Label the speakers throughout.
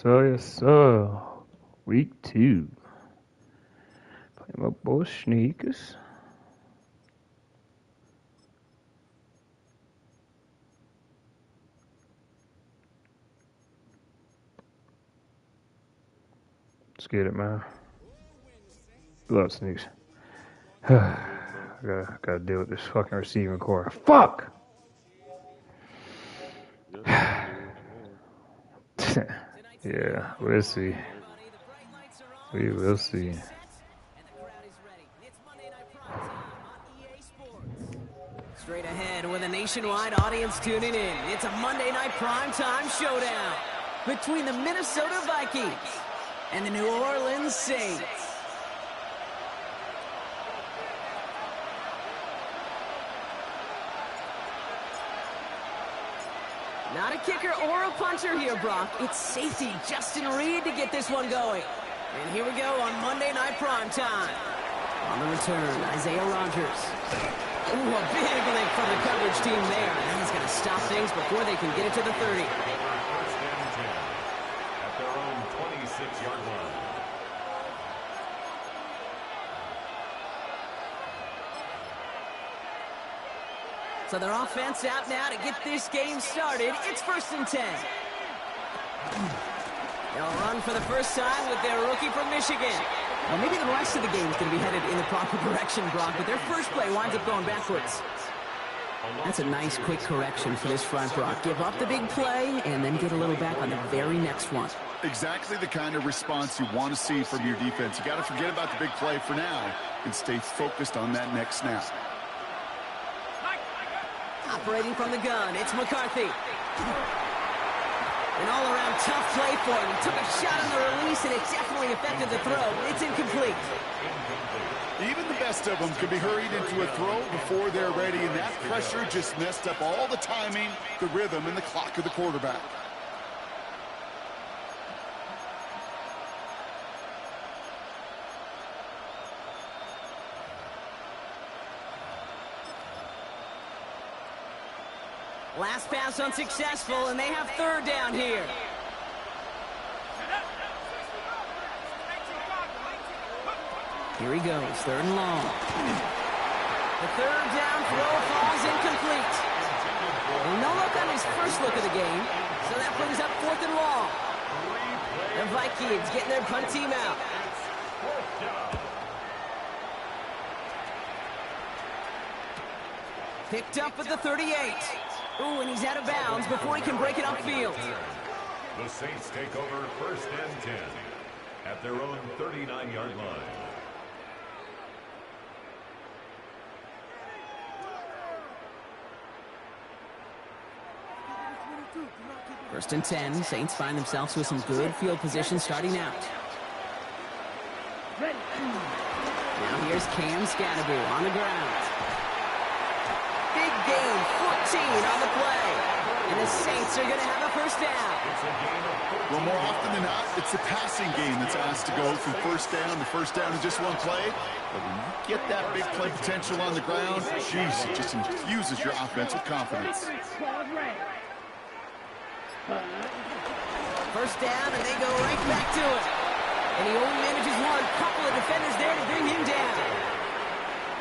Speaker 1: sir, yes, sir. Week 2. Playing my boy Sneakers. Let's get it, man. Good luck, Sneaks. I gotta deal with this fucking receiving core. Fuck! Yeah, we'll see. We will see.
Speaker 2: Straight ahead with a nationwide audience tuning in. It's a Monday night primetime showdown between the Minnesota Vikings and the New Orleans Saints. Not a kicker or a puncher here, Brock. It's safety Justin Reed to get this one going. And here we go on Monday Night Primetime. On the return, Isaiah Rodgers. Ooh, a big lick from the coverage team there. And he's going to stop things before they can get it to the 30.
Speaker 3: First and 10 at their own 26-yard line.
Speaker 2: So their offense out now to get this game started. It's 1st and 10. They'll run for the first time with their rookie from Michigan. Well, maybe the rest of the game is going to be headed in the proper direction, Brock, but their first play winds up going backwards. That's a nice, quick correction for this front, Brock. Give up the big play and then get a little back on the very next one.
Speaker 4: Exactly the kind of response you want to see from your defense. You got to forget about the big play for now and stay focused on that next snap.
Speaker 2: Operating from the gun, it's McCarthy. An all-around tough play for him. He took a shot on the release, and it definitely affected the throw. It's incomplete.
Speaker 4: Even the best of them can be hurried into a throw before they're ready, and that pressure just messed up all the timing, the rhythm, and the clock of the quarterback.
Speaker 2: Last pass unsuccessful, and they have 3rd down here. Here he goes, 3rd and long. The 3rd down throw falls incomplete. Well, no look on his first look of the game, so that brings up 4th and long. The Vikings getting their punt team out. Picked up at the 38. Ooh, and he's out of bounds before he can break it upfield.
Speaker 3: The Saints take over 1st and 10 at their own 39-yard line.
Speaker 2: First and 10, Saints find themselves with some good field position starting out. Now here's Cam Scatterby on the ground. Big gain, 14 on the play. And the Saints are going to have a 1st down.
Speaker 4: Well, more often than not, it's the passing game that's asked to go from 1st down to 1st down in just one play. But when you get that big play potential on the ground, geez, it just infuses your offense with confidence.
Speaker 2: 1st down, and they go right back to it. And he only manages one. Couple of defenders there to bring him down.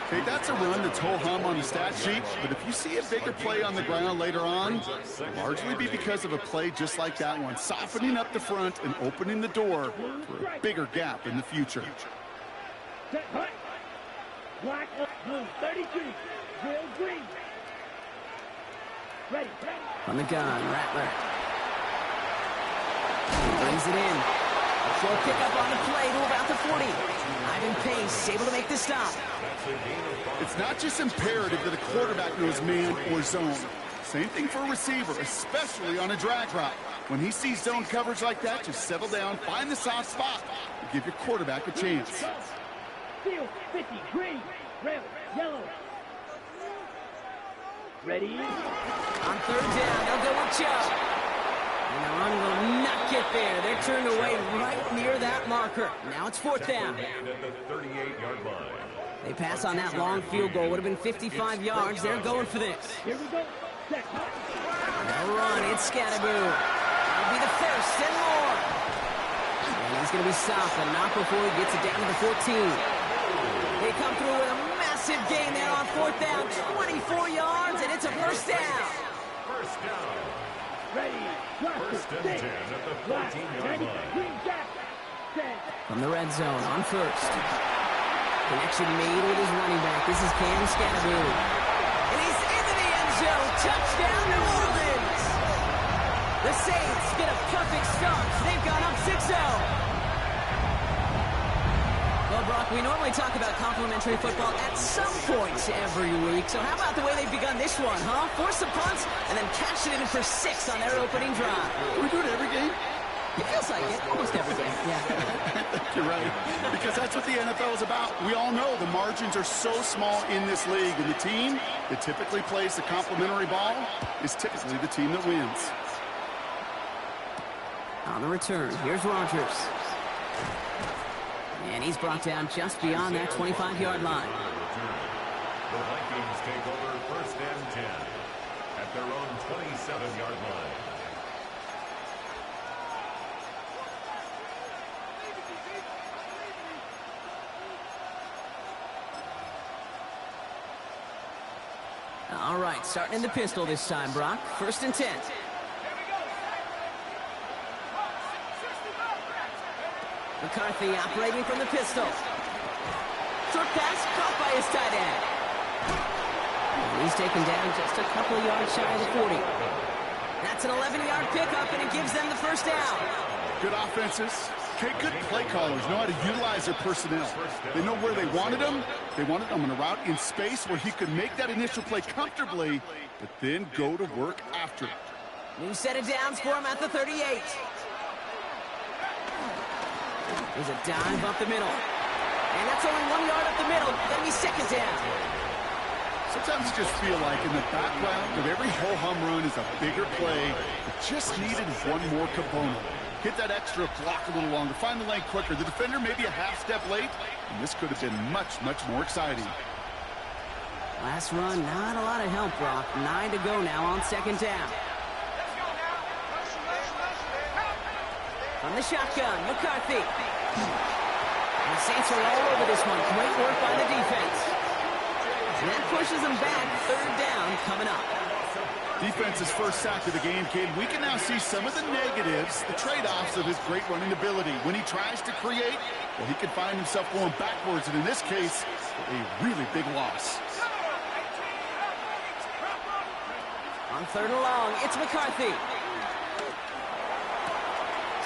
Speaker 4: Okay, that's a run that's ho-hum on the stat sheet, but if you see a bigger play on the ground later on, it'll largely be because of a play just like that one, softening up the front and opening the door for a bigger gap in the future.
Speaker 5: Black, blue, 32, Will Green. Ready.
Speaker 2: On the gun, Rattler. Brings it in. Short pickup on the play to about the 40. Ivan Pace able to make the stop.
Speaker 4: It's not just imperative that a quarterback knows man or zone. Same thing for a receiver, especially on a drag route. When he sees zone coverage like that, just settle down, find the soft spot, and give your quarterback a chance.
Speaker 5: Field 50, green, red, yellow. Ready?
Speaker 2: On 3rd down, they'll go with Chubb. And the run will not get there. They're turned away right near that marker. Now it's 4th down.
Speaker 3: At the 38-yard line.
Speaker 2: They pass on that long field goal. Would have been 55 yards. They're going for this.
Speaker 5: Here we go.
Speaker 2: They'll run. It's Scatterby. That'll be the 1st and more. He's going to be stopped, but not before he gets it down to the 14. They come through with a massive gain there on 4th down, 24 yards, and it's a first down.
Speaker 3: First down.
Speaker 5: Ready.
Speaker 3: First and 10 at the 14-yard line.
Speaker 5: Green jack.
Speaker 2: From the red zone on first. Connection made with his running back. This is Cam Scatterbilly. And he's into the end zone. Touchdown, New Orleans. The Saints get a perfect start. They've gone up 6-0. Well, Brock, we normally talk about complimentary football at some points every week. So how about the way they've begun this one, huh? Force a punt and then cash it in for 6 on their opening drive.
Speaker 4: We do it every game.
Speaker 2: It feels like it. Almost every game. Yeah.
Speaker 4: You're right. Because that's what the NFL is about. We all know the margins are so small in this league. And the team that typically plays the complimentary ball is typically the team that wins.
Speaker 2: On the return, here's Rodgers. And he's brought down just beyond that 25-yard line.
Speaker 3: The Vikings take over first and 10 at their own 27-yard line.
Speaker 2: All right, starting in the pistol this time, Brock. First and 10. McCarthy operating from the pistol. Short pass caught by his tight end. And he's taken down just a couple of yards shy of the 40. That's an 11-yard pickup, and it gives them the first down.
Speaker 4: Good offenses. Okay, good play callers know how to utilize their personnel. They know where they wanted him. They wanted him on a route in space where he could make that initial play comfortably, but then go to work after it.
Speaker 2: New set of downs for him at the 38. There's a dive up the middle. And that's only 1 yard up the middle. That'll be second down.
Speaker 4: Sometimes you just feel like in the background of every ho-hum run is a bigger play. It just needed one more component. Hit that extra block a little longer. Find the lane quicker. The defender maybe a half step late. And this could have been much, much more exciting.
Speaker 2: Last run, not a lot of help, Brock. 9 to go now on second down. From the shotgun, McCarthy. And the Saints are all over this one. Great work by the defense. And that pushes them back. Third down coming up.
Speaker 4: Defense's first sack of the game, kid. We can now see some of the negatives, the trade-offs of his great running ability. When he tries to create, well, he can find himself going backwards, and in this case, a really big loss.
Speaker 2: On third and long, it's McCarthy.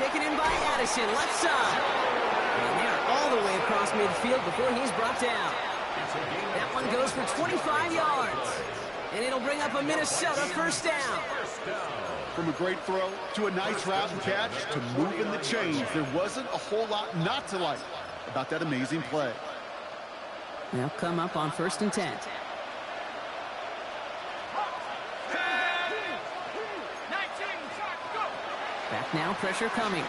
Speaker 2: Taken in by Addison, left side. And they're all the way across midfield before he's brought down. That one goes for 25 yards. And it'll bring up a Minnesota first down.
Speaker 4: From a great throw to a nice route and catch to moving the chains, there wasn't a whole lot not to like about that amazing play.
Speaker 2: They'll come up on first and 10. Back now, pressure coming.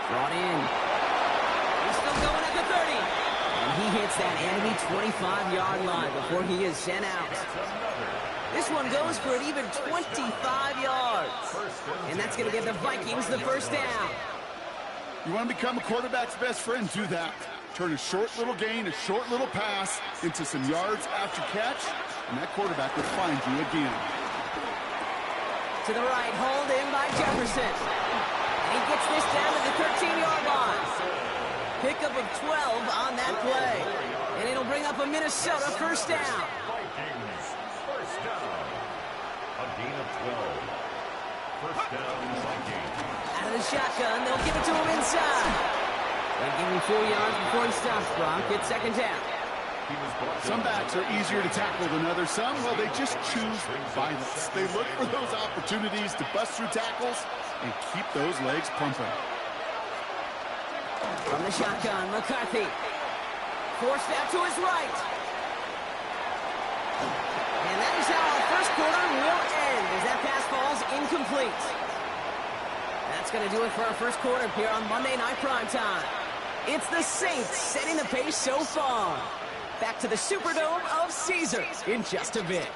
Speaker 2: Brought in. He's still going at the 30. And he hits that enemy 25-yard line before he is sent out. This one goes for an even 25 yards. And that's going to give the Vikings the first down.
Speaker 4: You want to become a quarterback's best friend? Do that. Turn a short little gain, a short little pass into some yards after catch, and that quarterback will find you again.
Speaker 2: To the right, hauled in by Jefferson. And he gets this down to the 13-yard line. Pickup of 12 on that play. And it'll bring up a Minnesota first down.
Speaker 3: Vikings, first down. A gain of 12. First down, Vikings.
Speaker 2: Out of the shotgun, they'll give it to him inside. They give him 4 yards before he stops, Brock. It's second down.
Speaker 4: Some backs are easier to tackle than others. Some, well, they just choose violence. They look for those opportunities to bust through tackles and keep those legs pumping.
Speaker 2: From the shotgun, McCarthy. Forced out to his right. And that is how our first quarter will end as that pass falls incomplete. That's going to do it for our first quarter here on Monday Night Primetime. It's the Saints setting the pace so far. Back to the Superdome of Caesar in just a bit.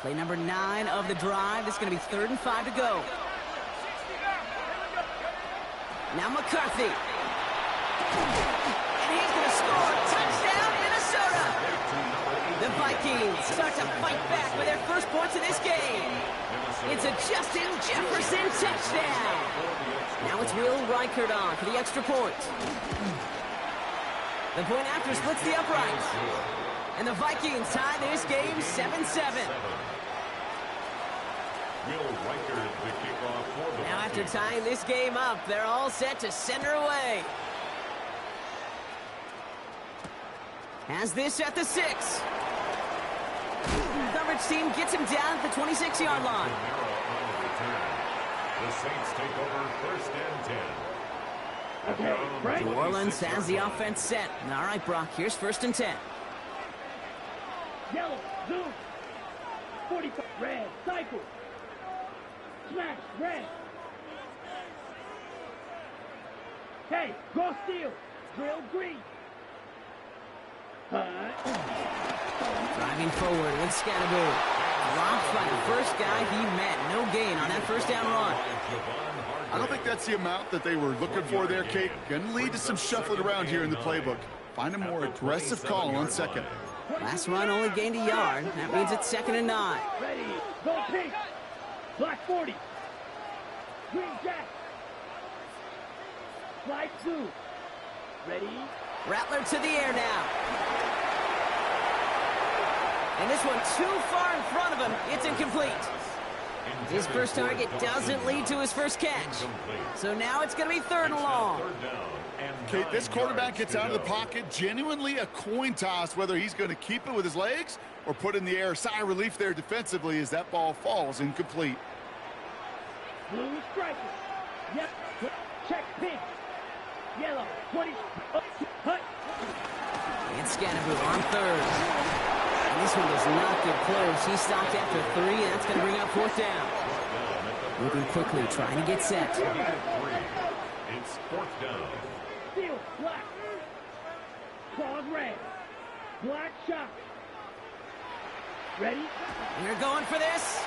Speaker 2: Play number 9 of the drive. This is going to be 3rd and 5 to go. Now McCarthy. And he's going to score. Touchdown, Minnesota. The Vikings start to fight back with their first points of this game. It's a Justin Jefferson touchdown. Now it's Will Reichert on for the extra point. The point after splits the uprights. And the Vikings tie this game 7-7. Now after tying this game up, they're all set to send her away. Has this at the 6. Coverage team gets him down at the 26-yard line.
Speaker 3: The Saints take over 1st and 10.
Speaker 5: Okay, right.
Speaker 2: New Orleans has the offense set. All right, Brock, here's 1st and 10.
Speaker 5: Yellow, zoom. 45, red, cycle. Smash, red. Hey, go steal. Drill, green.
Speaker 2: Driving forward with Scatterboot. Dropped by the first guy he met. No gain on that 1st down run.
Speaker 4: I don't think that's the amount that they were looking for there, Kate. Going to lead to some shuffling around here in the playbook. Find a more aggressive call on 2nd.
Speaker 2: Last run only gained a yard. That means it's 2nd and 9.
Speaker 5: Ready, go pink. Black 40. Green jack. Slide 2. Ready.
Speaker 2: Rattler to the air now. And this one too far in front of him. It's incomplete. His first target doesn't lead to his first catch. So now it's going to be 3rd and long.
Speaker 4: Kate, this quarterback gets out of the pocket. Genuinely a coin toss whether he's going to keep it with his legs or put in the air. Sigh of relief there defensively as that ball falls incomplete.
Speaker 5: Blue striker. Yep. Check pink. Yellow. 20. Hut.
Speaker 2: And Scatterboot on 3rd. And this one does not get close. He stopped after 3, and that's going to bring up 4th down. Moving quickly, trying to get set.
Speaker 3: It's 4th down.
Speaker 5: Steel. Black. Claws red. Black shot. Ready?
Speaker 2: We're going for this.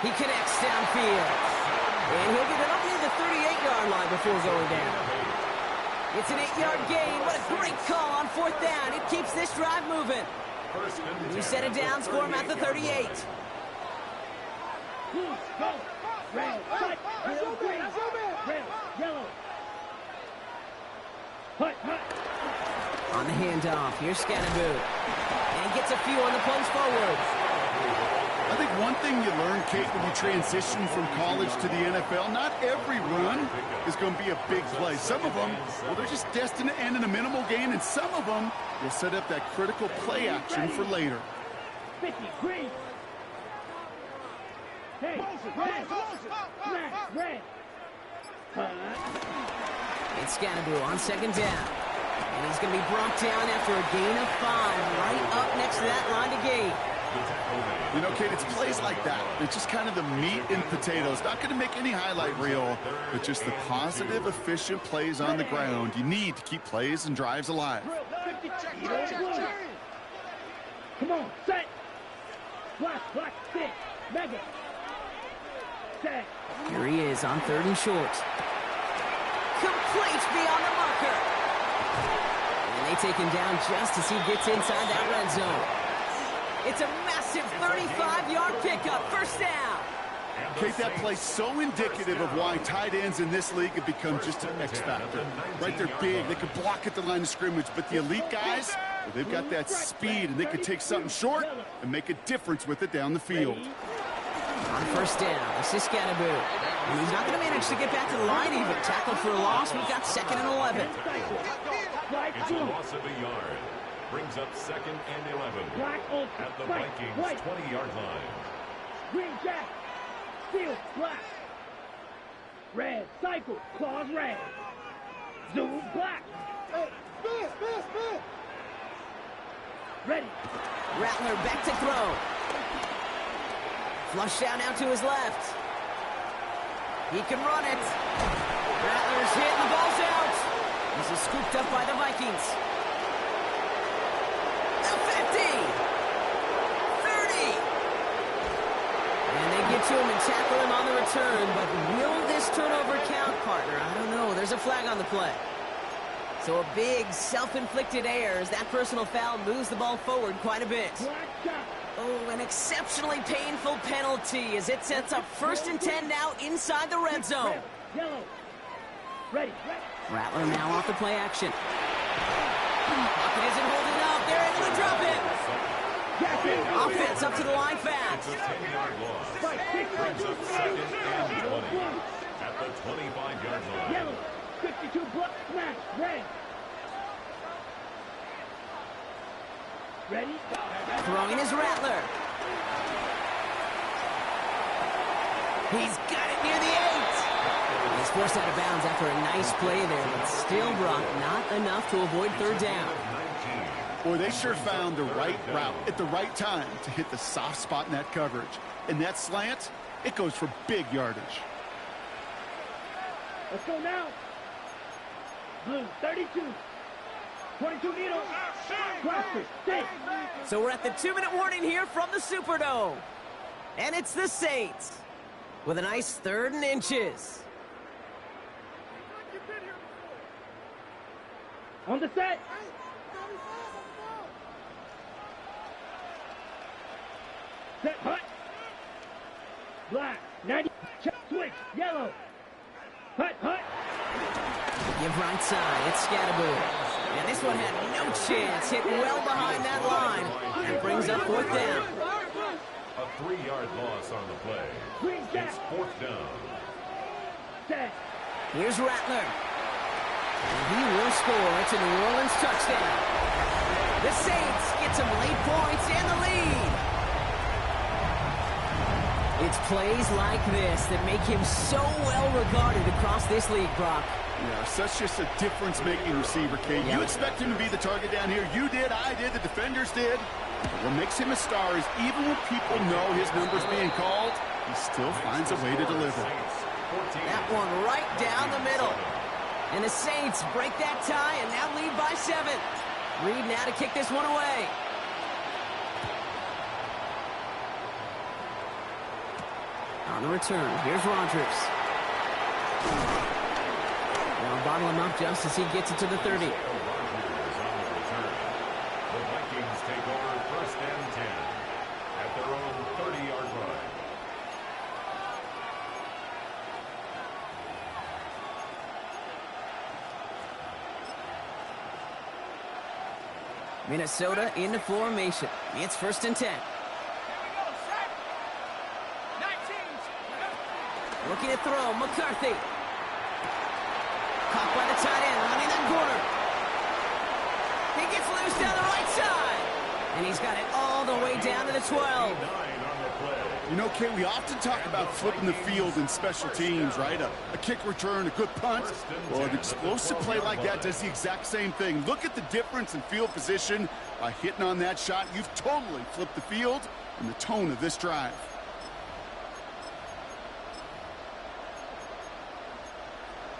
Speaker 2: He connects downfield. And he'll get it up near the 38-yard line before going down. It's an 8-yard gain. What a great call on 4th down. It keeps this drive moving. We set it down, score him at the 38.
Speaker 5: Blue, go. Red, white, blue, green. Red, yellow. Hut.
Speaker 2: On the handoff, here's Scatterboot. And he gets a few on the punch forward.
Speaker 4: I think one thing you learn, Kate, when you transition from college to the NFL, not every run is going to be a big play. Some of them, well, they're just destined to end in a minimal gain, and some of them will set up that critical play action for later.
Speaker 5: 50, green. Hey, red. Smash, red.
Speaker 2: It's Scatterboot on 2nd down. And he's going to be brought down after a gain of 5, right up next to that line to gain.
Speaker 4: You know, Kate, it's plays like that. It's just kind of the meat and potatoes. Not going to make any highlight reel, but just the positive, efficient plays on the ground. You need to keep plays and drives alive.
Speaker 5: Come on, set. Black, stick. Mega. Set.
Speaker 2: Here he is on 3rd and short. Complete beyond the marker. And they take him down just as he gets inside that red zone. It's a massive 35-yard pickup, 1st down.
Speaker 4: Kate, that play so indicative of why tight ends in this league have become just an X factor. Right, they're big, they can block at the line of scrimmage, but the elite guys, well, they've got that speed, and they can take something short and make a difference with it down the field.
Speaker 2: On 1st down, this is Scatterboot. And he's not going to manage to get back to the line even. Tackled for a loss, we've got 2nd and 11.
Speaker 3: It's a loss of a yard. Brings up 2nd and 11 at the Vikings' 20-yard line.
Speaker 5: Green jack. Steel, black. Red, cycle, claws red. Zoom, black. Ready.
Speaker 2: Rattler back to throw. Flush down out to his left. He can run it. Rattler's hit and the ball's out. This is scooped up by the Vikings. The 50. to him and tackle him on the return, but will this turnover count, partner? I don't know. There's a flag on the play. So a big self-inflicted error as that personal foul moves the ball forward quite a bit. Oh, an exceptionally painful penalty as it sets up 1st and 10 now inside the red zone. Rattler now off the play action. Pocket isn't holding up. They're able to drop it. Offense up to the line fast.
Speaker 3: It's a 10-yard loss. Brings up 2nd and 20 at the 25-yard line.
Speaker 5: Yellow, 52 block smash, red. Ready?
Speaker 2: Throwing is Rattler. He's got it near the 8. He's forced out of bounds after a nice play there, but still, Brock, not enough to avoid 3rd down.
Speaker 4: Boy, they sure found the right route at the right time to hit the soft spot in that coverage. And that slant, it goes for big yardage.
Speaker 5: Let's go now. Blue, 32. 22 needle. Cluster, 6.
Speaker 2: So we're at the 2-minute warning here from the Superdome. And it's the Saints with a nice 3rd and inches.
Speaker 5: On the set. Set, hut. Black, 90, check, switch, yellow. Hut, hut.
Speaker 2: Give right side, it's Scatterboard. And this one had no chance, hit well behind that line. And brings up 4th down.
Speaker 3: A 3-yard loss on the play. It's 4th down.
Speaker 5: Set.
Speaker 2: Here's Rattler. And he will score. It's a New Orleans touchdown. The Saints get some late points and the lead. It's plays like this that make him so well regarded across this league, Brock.
Speaker 4: Yeah, such just a difference-making receiver, Kate.
Speaker 2: Yep.
Speaker 4: You expect him to be the target down here. You did, I did, the defenders did. What makes him a star is even when people know his number's being called, he still finds a way to deliver.
Speaker 2: That one right down the middle. And the Saints break that tie and now lead by 7. Reed now to kick this one away. On the return, here's Rodgers. They'll bottle him up just as he gets it to the 30.
Speaker 3: The Vikings take over 1st and 10 at their own 30-yard line.
Speaker 2: Minnesota into formation. It's 1st and 10. Looking to throw, McCarthy. Caught by the tight end, running that corner. He gets loose down the right side. And he's got it all the way down to the 12.
Speaker 4: You know, Kate, we often talk about flipping the field in special teams, right? A kick return, a good punt. Well, an explosive play like that does the exact same thing. Look at the difference in field position. By hitting on that shot, you've totally flipped the field and the tone of this drive.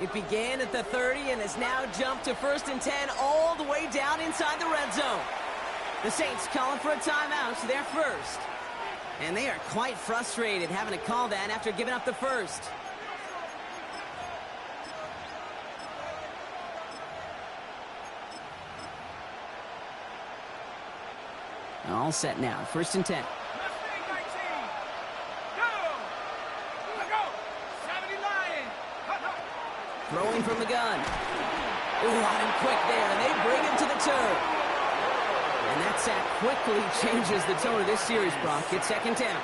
Speaker 2: It began at the 30 and has now jumped to 1st and 10 all the way down inside the red zone. The Saints calling for a timeout, so they're first. And they are quite frustrated having to call that after giving up the first. All set now, 1st and 10. Throwing from the gun. Ooh, on him quick there, and they bring him to the turf. And that sack quickly changes the tone of this series, Brock. It's 2nd down.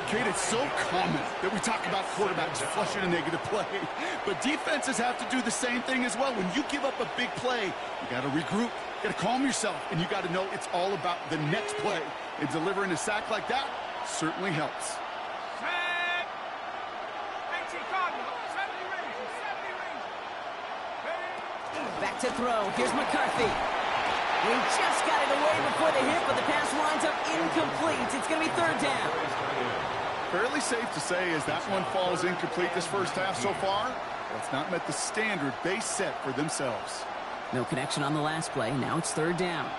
Speaker 4: Kate, it's so common that we talk about quarterbacks flushing a negative play, but defenses have to do the same thing as well. When you give up a big play, you got to regroup, you got to calm yourself, and you got to know it's all about the next play. And delivering a sack like that certainly helps.
Speaker 2: Back to throw. Here's McCarthy. He just got it away before the hit, but the pass winds up incomplete. It's going to be 3rd down.
Speaker 4: Fairly safe to say as that one falls incomplete this first half so far, well, it's not met the standard they set for themselves.
Speaker 2: No connection on the last play. Now it's 3rd down.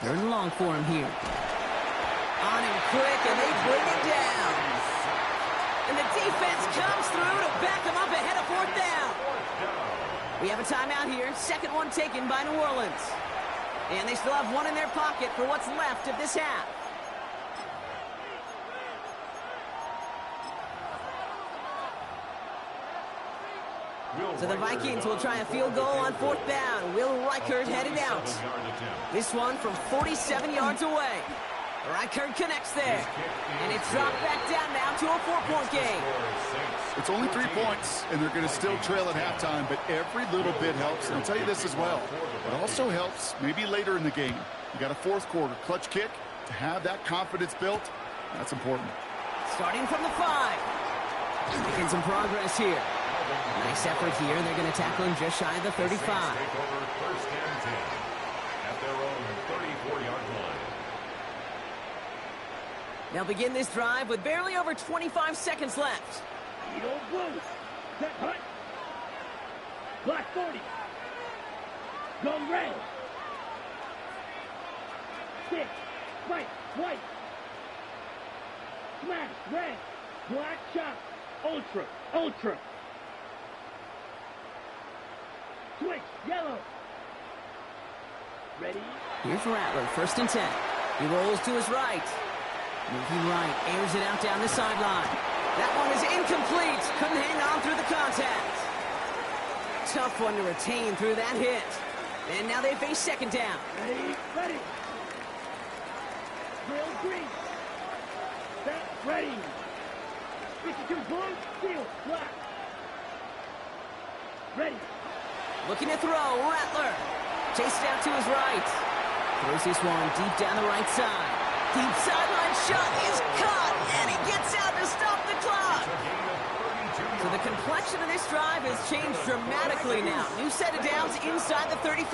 Speaker 2: Third and long for him here. On him quick, and they bring him down. And the defense comes through to back him up ahead of fourth down. We have a timeout here. Second one taken by New Orleans. And they still have one in their pocket for what's left of this half. So the Vikings will try a field goal on fourth down. Will Reichert headed out. This one from 47 yards away. Reichert connects there. And it's dropped back down now to a 4-point game.
Speaker 4: It's only 3 points, and they're going to still trail at halftime, but every little bit helps. And I'll tell you this as well. It also helps maybe later in the game. You got a fourth quarter clutch kick. To have that confidence built, that's important.
Speaker 2: Starting from the 5. Making some progress here. Nice effort here. They're going to tackle him just shy of the 35.
Speaker 3: Take over first and 10 at their own 34-yard line.
Speaker 2: They'll begin this drive with barely over 25 seconds left.
Speaker 5: You don't blue. Set hut. Black 40. Go red. 6. Right. White. Smash. Red. Black shot. Ultra. Ultra. Switch. Yellow. Ready.
Speaker 2: Here's Rattler. First and 10. He rolls to his right. Moving right. Airs it out down the sideline. That one is incomplete. Couldn't hang on through the contact. Tough one to retain through that hit. And now they face second down.
Speaker 5: Ready. Ready. Drill green. Set. Ready. 52 blue. Steel. Black. Ready.
Speaker 2: Looking to throw. Rattler. Chased out to his right. Throws this one deep down the right side. Deep sideline shot is caught, and he gets out to stop the clock. So the complexion of this drive has changed dramatically now. New set of downs inside the 35.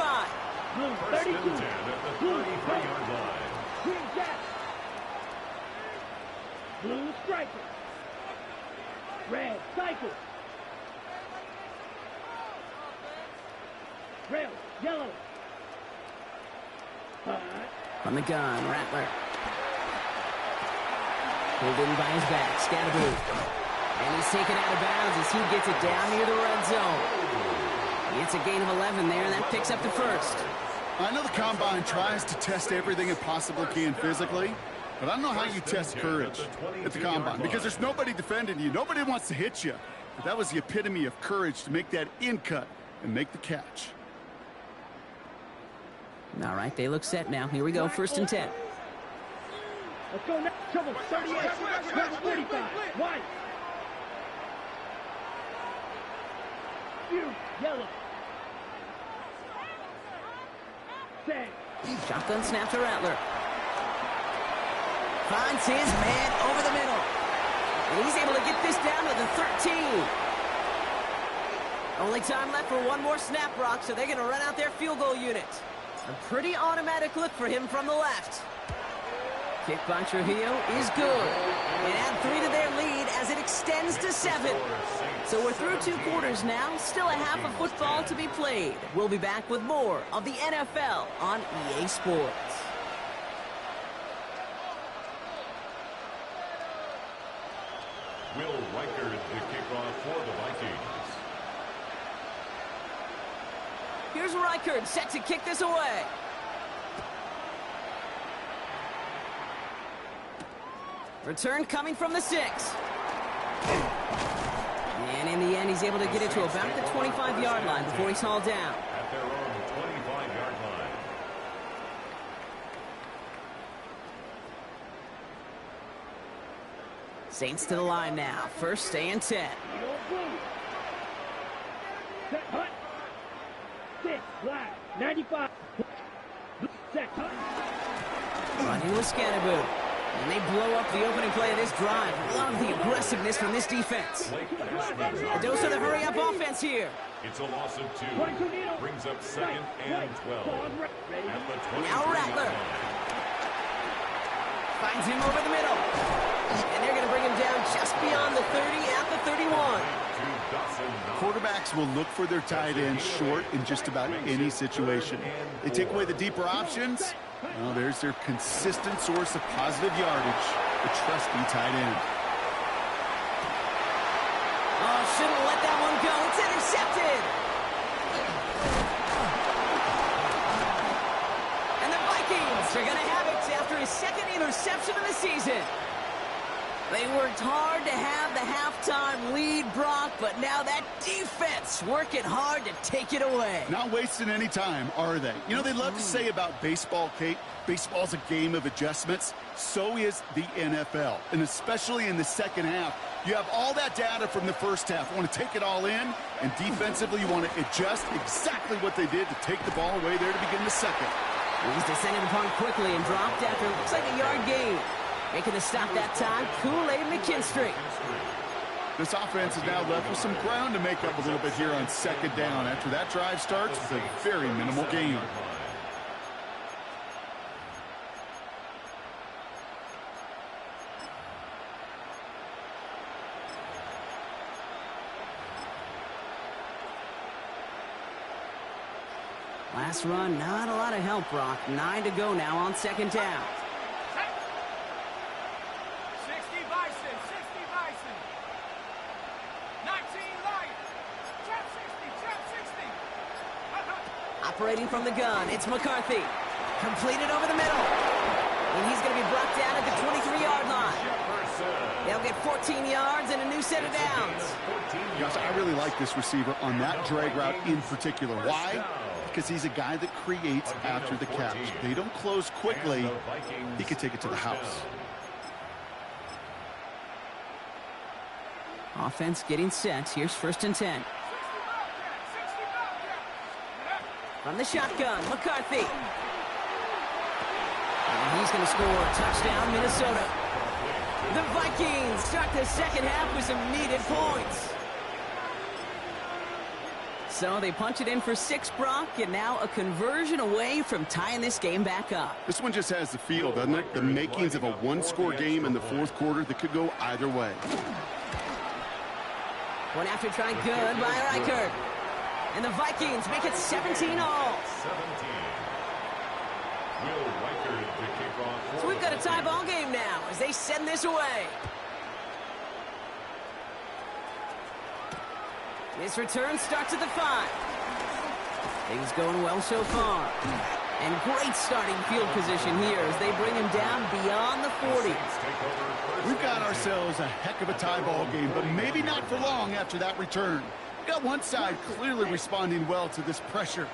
Speaker 5: Blue,
Speaker 3: First
Speaker 5: 32.
Speaker 3: and 10 at the
Speaker 5: Blue,
Speaker 3: 33-yard line.
Speaker 5: green jack. Blue striker. Red cycle. Red, yellow.
Speaker 2: From the gun, Rattler. Pulled in by his back, Scatterboot. And he's taken out of bounds as he gets it down near the red zone. It's a gain of 11 there, and that picks up the first.
Speaker 4: I know the Combine tries to test everything it possibly can physically, but I don't know how you test courage at the Combine, because there's nobody defending you. Nobody wants to hit you. But that was the epitome of courage to make that in cut and make the catch.
Speaker 2: All right, they look set now. Here we go, first and 10.
Speaker 5: Let's go now. Trouble 38. Trouble 45. White. You. Yellow. Set.
Speaker 2: Shotgun snap to Rattler. Finds his man over the middle. And he's able to get this down to the 13. Only time left for one more snap, Brock, so they're going to run out their field goal unit. A pretty automatic look for him from the left. Kick by Trujillo is good. And add 3 to their lead as it extends to 7. So we're through 2 quarters now. Still a half of football to be played. We'll be back with more of the NFL on EA Sports.
Speaker 3: Will Reichert the kickoff for the Vikings.
Speaker 2: Here's Reichert set to kick this away. Return coming from the 6. And in the end, he's able to get it to about the 25-yard line before he's hauled down.
Speaker 3: At their own 25-yard line.
Speaker 2: Saints to the line now. First and 10.
Speaker 5: Set hut. 6. Black. 95. Set hut.
Speaker 2: Running with Scatterboot. And they blow up the opening play of this drive. Love the aggressiveness from this defense. A dose of the hurry-up offense here.
Speaker 3: It's a loss of 2. Brings up second and 12. At the 20.
Speaker 2: Now Rattler. Finds him over the middle. And they're going to bring him down just beyond the 30 at the 31.
Speaker 4: Quarterbacks will look for their tight end short in just about any situation. They take away the deeper options, Well, there's their consistent source of positive yardage, the trusty tight end.
Speaker 2: Oh, shouldn't let that one go. It's intercepted. And the Vikings are going to have it after his second interception of the season. They worked hard to have the halftime lead, Brock, but now that defense working hard to take it away.
Speaker 4: Not wasting any time, are they? You know, they love to say about baseball, Kate, baseball's a game of adjustments. So is the NFL, and especially in the second half. You have all that data from the first half. You want to take it all in, and defensively you want to adjust exactly what they did to take the ball away there to begin the second.
Speaker 2: He's descended upon quickly and dropped after it looks like a yard gain. Making the stop that time, Kool-Aid McKinstry.
Speaker 4: This offense is now left with some ground to make up a little bit here on second down after that drive starts with a very minimal gain.
Speaker 2: Last run, not a lot of help, Brock. 9 to go now on second down.
Speaker 5: 60 Bison, 60 Bison. 19 Light. Trap 60, trap 60.
Speaker 2: Operating from the gun, it's McCarthy. Completed over the middle. And he's going to be brought down at the 23-yard line. They'll get 14 yards and a new set of downs.
Speaker 4: Gosh, I really like this receiver on that drag route in particular. Why? Because he's a guy that creates after the catch. They don't close quickly. He could take it to the house.
Speaker 2: Offense getting set. Here's 1st and 10. From the shotgun, McCarthy. And he's going to score. Touchdown, Minnesota. The Vikings start the second half with some needed points. So they punch it in for 6, Brock, and now a conversion away from tying this game back up.
Speaker 4: This one just has the feel, doesn't it? The makings of a one-score game in the fourth quarter that could go either way.
Speaker 2: One after try good by Reichert. And the Vikings make it 17-all.
Speaker 3: 17. Will Reichert to kick off.
Speaker 2: So we've got a tie ball game now as they send this away. This return starts at the 5. Things going well so far. And great starting field position here as they bring him down beyond the 40.
Speaker 4: We've got ourselves a heck of a tie ball game, but maybe not for long after that return. We got one side clearly responding well to this pressure.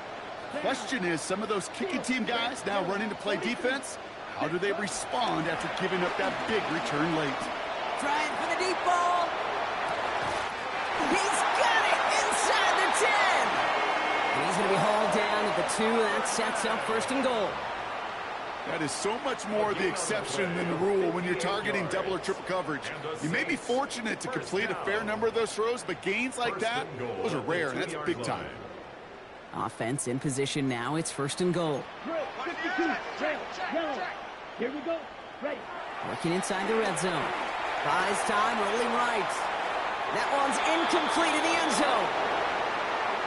Speaker 4: Question is, some of those kicking team guys now running to play defense, how do they respond after giving up that big return late?
Speaker 2: Trying for the deep ball. He's got it inside the 10. And he's going to be hauled down at the 2. That sets up 1st and goal.
Speaker 4: That is so much more the exception than the rule when you're targeting double or triple coverage. You may be fortunate to complete a fair number of those throws, but gains like that, those are rare, and that's big time.
Speaker 2: Offense in position now. It's 1st and goal.
Speaker 5: Here we go. Ready.
Speaker 2: Working inside the red zone. Buys time, rolling right. That one's incomplete in the end zone.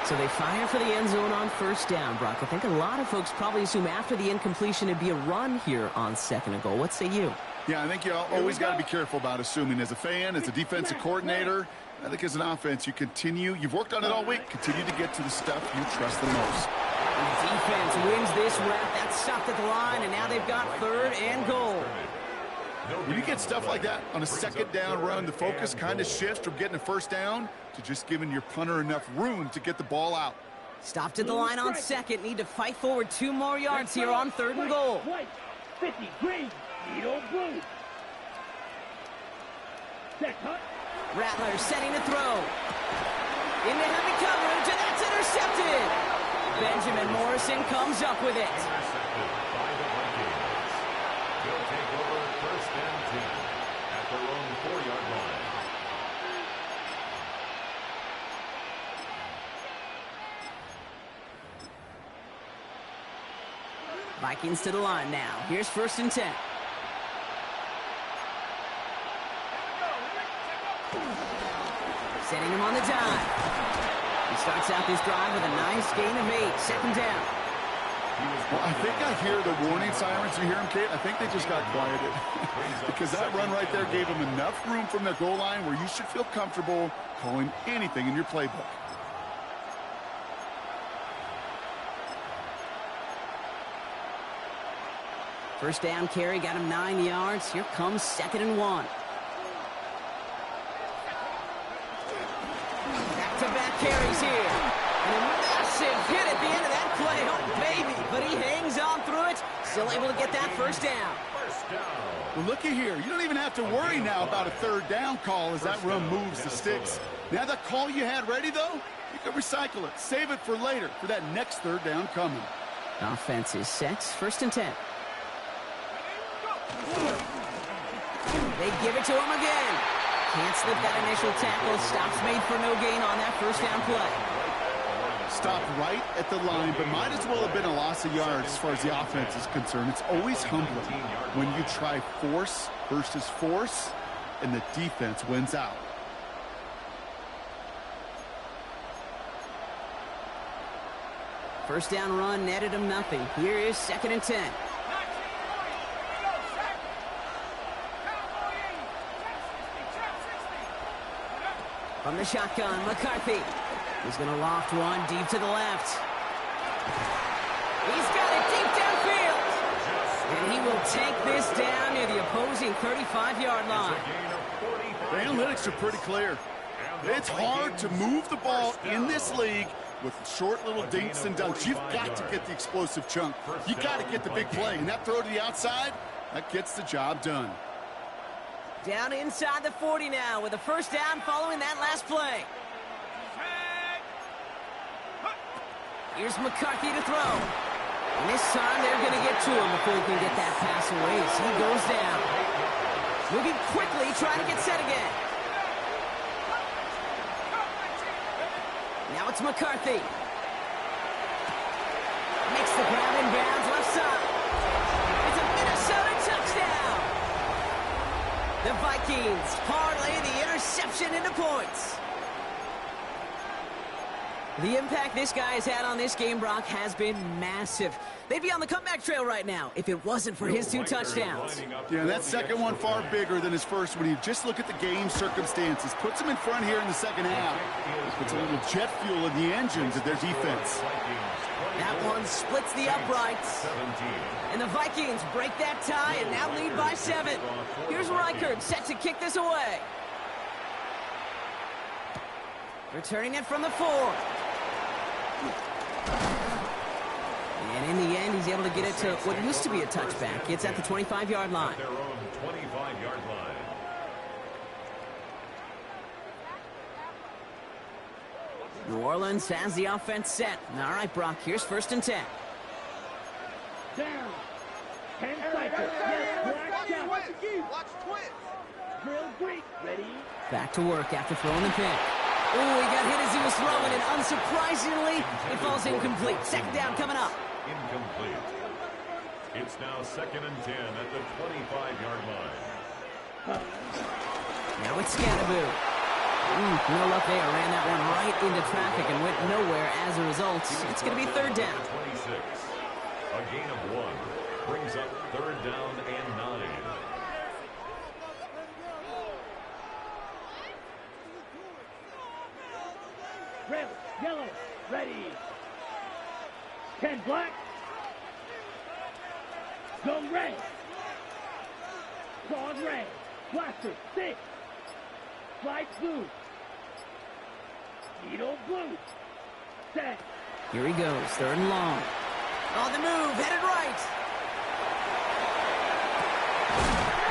Speaker 2: So they fire for the end zone on 1st down, Brock. I think a lot of folks probably assume after the incompletion it'd be a run here on 2nd and goal. What say you?
Speaker 4: Yeah, I think you always got to be careful about assuming. As a fan, as a defensive coordinator, I think as an offense, you've worked on it all week, continue to get to the stuff you trust the most.
Speaker 2: The defense wins this rep. That's stopped at the line, and now they've got 3rd and goal.
Speaker 4: When you get stuff like that on a 2nd down run, the focus kind of shifts from getting a 1st down to just giving your punter enough room to get the ball out.
Speaker 2: Stopped at the line on 2nd. Need to fight forward 2 more yards here on 3rd and goal.
Speaker 5: 50, green, needle blue. Set cut.
Speaker 2: Rattler setting to throw. Into heavy coverage, and that's intercepted. Benjamin Morrison comes up with it.
Speaker 3: Intercepted by the Vikings. They'll take over 1st and 10 at their own 4-yard line.
Speaker 2: Vikings to the line now. Here's 1st and 10. Setting him on the dive. He starts out this drive with a nice gain of 8. 2nd down.
Speaker 4: Well, I think I hear the warning sirens. You hear them, Kate? I think they just got quieted. Because that run right there gave them enough room from their goal line where you should feel comfortable calling anything in your playbook.
Speaker 2: First down carry got him 9 yards. Here comes 2nd and 1. Back-to-back carries here. And a massive hit at the end of that play. Oh, baby. But he hangs on through it. Still able to get that first down.
Speaker 4: Well, looky here. You don't even have to worry now about a 3rd down call as that run moves the sticks. Now that call you had ready, though, you can recycle it. Save it for later for that next 3rd down coming.
Speaker 2: Offense is set. 1st and 10. They give it to him again. Can't slip that initial tackle. Stops made for no gain on that first down play.
Speaker 4: Stopped right at the line, but might as well have been a loss of yards as far as the offense is concerned. It's always humbling when you try force versus force, and the defense wins out.
Speaker 2: First down run netted him nothing. Here is 2nd and 10. From the shotgun, McCarthy. He's going to loft one deep to the left. He's got it deep downfield. And he will take this down near the opposing 35-yard line.
Speaker 4: The analytics are pretty clear. It's hard to move the ball in this league with short little dinks and dunks. You've got to get the explosive chunk. You've got to get the big play. And that throw to the outside, that gets the job done.
Speaker 2: Down inside the 40 now with a first down following that last play. Here's McCarthy to throw. And this time they're going to get to him before he can get that pass away as he goes down. Moving quickly, trying to get set again. Now it's McCarthy. Makes the grab in bounds left side. It's a Minnesota touchdown. The Vikings parlay the interception into points. The impact this guy has had on this game, Brock, has been massive. They'd be on the comeback trail right now if it wasn't for his 2 touchdowns.
Speaker 4: Yeah, that second one far bigger than his first when you just look at the game circumstances. Puts him in front here in the second half. Puts a little jet fuel in the engines of their defense.
Speaker 2: That one splits the uprights. And the Vikings break that tie and now lead by 7. Here's Reichert set to kick this away. Returning it from the 4. And in the end, he's able to get it to what used to be a touchback. It's at the 25-yard line.
Speaker 3: Their own 25-yard line.
Speaker 2: New Orleans has the offense set. All right, Brock, here's 1st and 10.
Speaker 5: Down. 10 cycles. Yes,
Speaker 6: Watch twins.
Speaker 5: Drill Greek. Ready?
Speaker 2: Back to work after throwing the pick. Oh, he got hit as he was throwing, and unsurprisingly, it falls incomplete. 2nd down coming up.
Speaker 3: Incomplete. It's now 2nd and 10 at the 25-yard line.
Speaker 2: Now it's Scatteroo. No luck there. Ran that one right into traffic and went nowhere as a result. It's going to be 3rd down.
Speaker 3: 26. A gain of 1 brings up 3rd down and 9.
Speaker 5: Red, yellow, ready. 10 black. Go red. Dog red. Blaster, 6. Slide blue. Needle blue. Set.
Speaker 2: Here he goes, 3rd and long. On the move, headed right.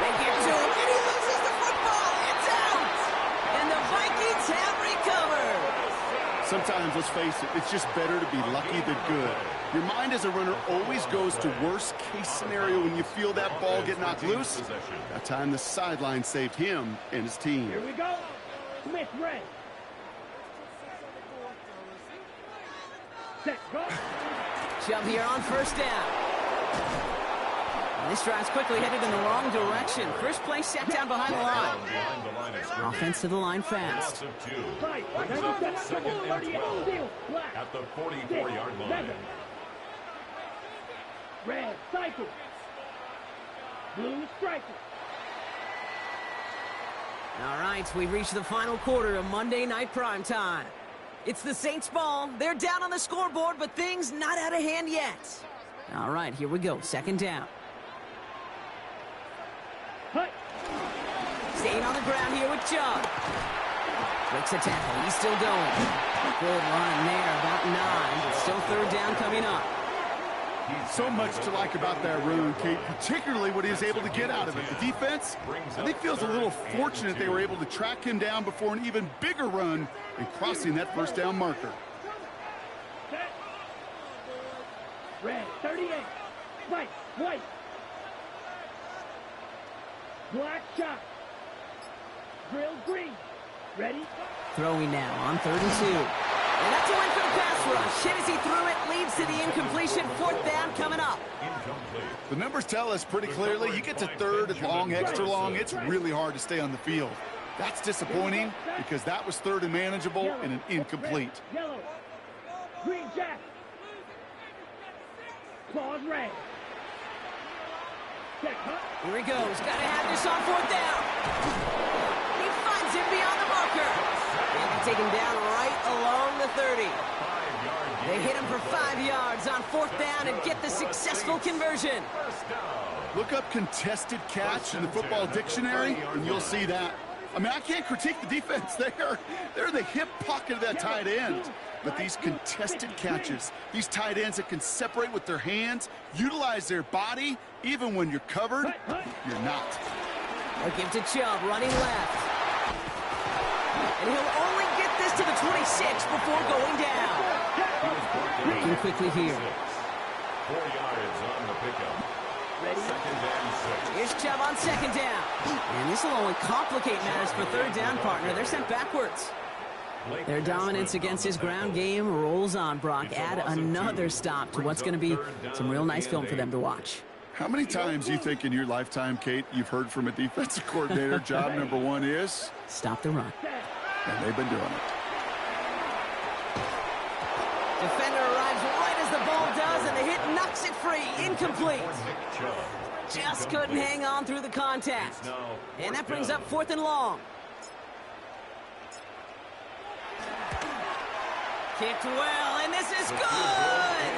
Speaker 2: They get to him, and he loses the football. It's out. And the Vikings have recovered.
Speaker 4: Sometimes, let's face it, it's just better to be lucky than good. Your mind as a runner always goes to worst-case scenario when you feel that ball get knocked loose. That time the sideline saved him and his team.
Speaker 5: Here we go. Smith red. Set, go.
Speaker 2: Chubb here on 1st down. And this drive's quickly headed in the wrong direction. First play set down behind the line. Offense to the line fast.
Speaker 3: Loss of 2 brings up 2nd and 12 at the 44-yard line.
Speaker 5: Red, cycle. Blue, striker.
Speaker 2: All right, we've reached the final quarter of Monday Night Primetime. It's the Saints ball. They're down on the scoreboard, but things not out of hand yet. All right, here we go. Second down.
Speaker 5: Hut.
Speaker 2: Staying on the ground here with Chubb. Breaks a tackle. He's still going. Good run there, about 9. But still third down coming up.
Speaker 4: So much to like about that run, Kate, particularly what he was able to get out of it. The defense, I think, feels a little fortunate they were able to track him down before an even bigger run and crossing that first down marker.
Speaker 5: Set. Red, 38. Right, white. Black shot. Drill green. Ready?
Speaker 2: Throwing now on 3rd and 2. And that's a win for the pass rush. Hit as he threw it, leads to the incompletion. 4th down coming up.
Speaker 4: The numbers tell us pretty clearly, you get to 3rd and long, extra long, it's really hard to stay on the field. That's disappointing because that was 3rd and manageable and an incomplete.
Speaker 5: Yellow. Green jack. Claws red. Check, huh?
Speaker 2: Here he goes. Got to have this on 4th down. He finds him beyond the marker. And they take him down right along the 30. They hit him for 5 yards on 4th down and get the successful conversion.
Speaker 4: Look up contested catch in the football dictionary, and you'll see that. I mean, I can't critique the defense there. They're the hip pocket of that tight end. But these contested catches, these tight ends that can separate with their hands, utilize their body, even when you're covered, you're not.
Speaker 2: They'll give to Chubb, running left. And he'll only get this to the 26 before going down. Looking quickly here.
Speaker 3: 4 yards on the pickup.
Speaker 5: Ready?
Speaker 3: 2nd and 6.
Speaker 2: Here's Chubb on 2nd down. And this will only complicate matters for 3rd down, partner. They're sent backwards. Their dominance against his ground game rolls on, Brock. Add another stop to what's going to be some real nice film for them to watch.
Speaker 4: How many times do you think in your lifetime, Kate, you've heard from a defensive coordinator, job number 1 is?
Speaker 2: Stop the run.
Speaker 4: And they've been doing it.
Speaker 2: Defender arrives right as the ball does, and the hit knocks it free. Incomplete. Just couldn't hang on through the contact. And that brings up 4th and long. Kicked well, and this is good!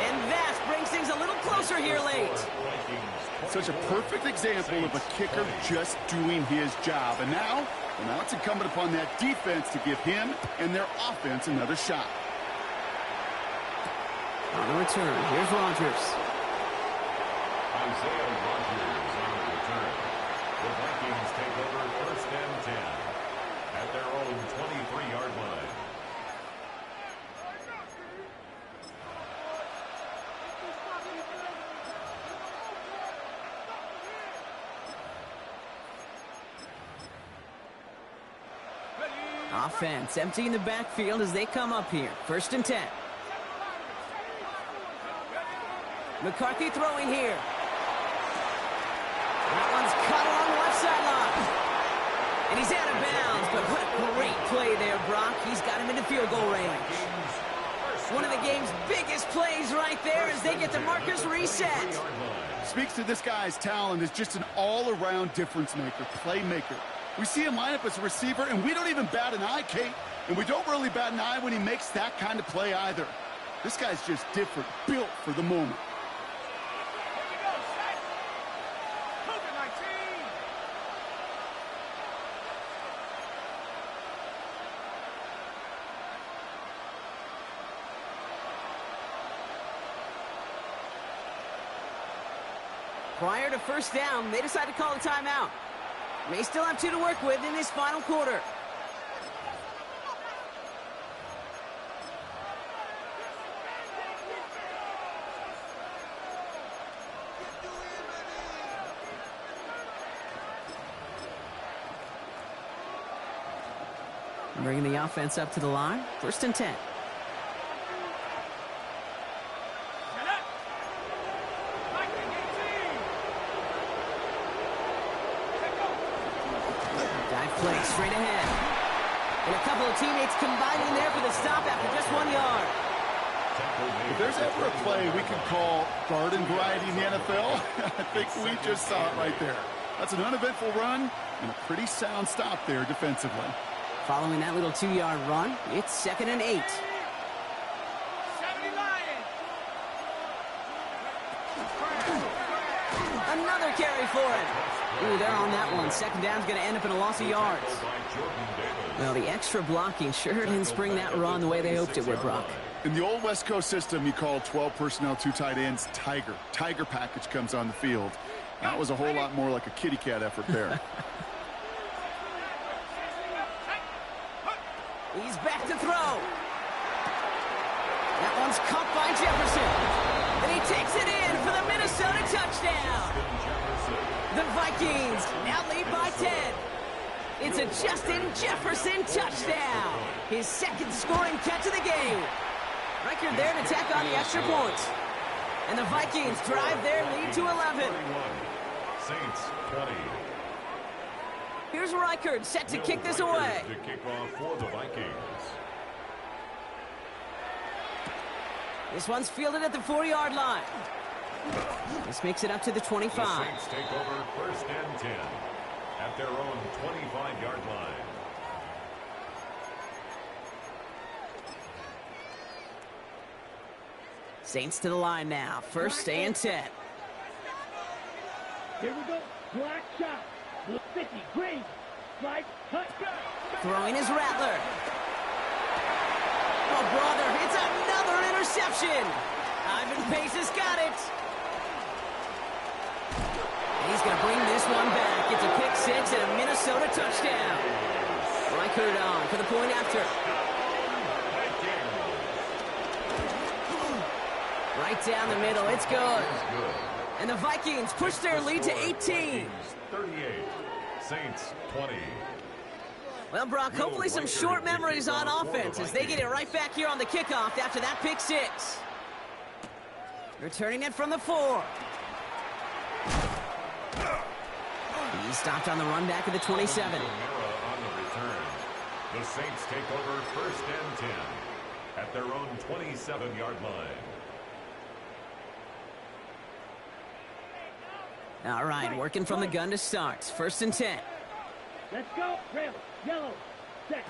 Speaker 2: And that brings things a little closer here late.
Speaker 4: Such a perfect example of a kicker just doing his job. And now it's incumbent upon that defense to give him and their offense another shot.
Speaker 2: On the return, here's Rodgers.
Speaker 3: Isaiah Rodgers on the return. The Vikings take over 1st and 10 at their own 23-yard line.
Speaker 2: Offense emptying the backfield as they come up here. 1st and 10. McCarthy throwing here. That one's caught along the left sideline. And he's out of bounds, but what a great play there, Brock. He's got him into field goal range. One of the game's biggest plays right there as they get the markers reset.
Speaker 4: Speaks to this guy's talent as just an all-around difference maker, playmaker. We see him line up as a receiver, and we don't even bat an eye, Kate. And we don't really bat an eye when he makes that kind of play either. This guy's just different, built for the moment.
Speaker 2: Prior to 1st down, they decide to call a timeout. May still have 2 to work with in this final quarter. Bringing the offense up to the line. 1st and 10. Play straight ahead. And a couple of teammates combining there for the stop after just 1 yard.
Speaker 4: If there's ever a play we can call garden variety in the NFL, I think we just saw it right there. That's an uneventful run and a pretty sound stop there defensively.
Speaker 2: Following that little 2-yard run, it's 2nd and 8. Another carry for him. Ooh, they're on that one. 2nd down's going to end up in a loss of yards. Well, the extra blocking sure didn't spring that run the way they hoped it would, Brock.
Speaker 4: In the old West Coast system, you call 12 personnel, 2 tight ends, Tiger. Tiger package comes on the field. That was a whole lot more like a kitty cat effort there.
Speaker 2: He's back to throw. That one's caught by Jefferson. And he takes it in for the Minnesota touchdown. The Vikings now lead by 10. It's a Justin Jefferson touchdown. His 2nd scoring catch of the game. Record there to tack on the extra point. And the Vikings drive their lead to 11.
Speaker 3: Saints 20.
Speaker 2: Here's Reichard set to kick this away.
Speaker 3: To kick off for the Vikings.
Speaker 2: This one's fielded at the 40-yard line. This makes it up to the 25.
Speaker 3: The Saints take over 1st and 10 at their own 25-yard line.
Speaker 2: Saints to the line now. 1st and 10.
Speaker 5: Here we go. Black shot. 50. Green. Slide. Cut.
Speaker 2: Throwing is Rattler. Oh, brother. It's another interception. Ivan Pace has got it. And he's going to bring this one back. It's a pick 6 and a Minnesota touchdown. Reichard on for the point after. Right down the middle. It's good. And the Vikings push their lead to 18.
Speaker 3: 38. Saints 20.
Speaker 2: Well, Brock, hopefully some short memories on offense as they get it right back here on the kickoff after that pick 6. Returning it from the 4. He's stopped on the run back at the 27.
Speaker 3: On the return. The Saints take over 1st and 10 at their own 27-yard line.
Speaker 2: All right, working from the gun to start. 1st and 10.
Speaker 5: Let's go. Rail. Yellow. Set.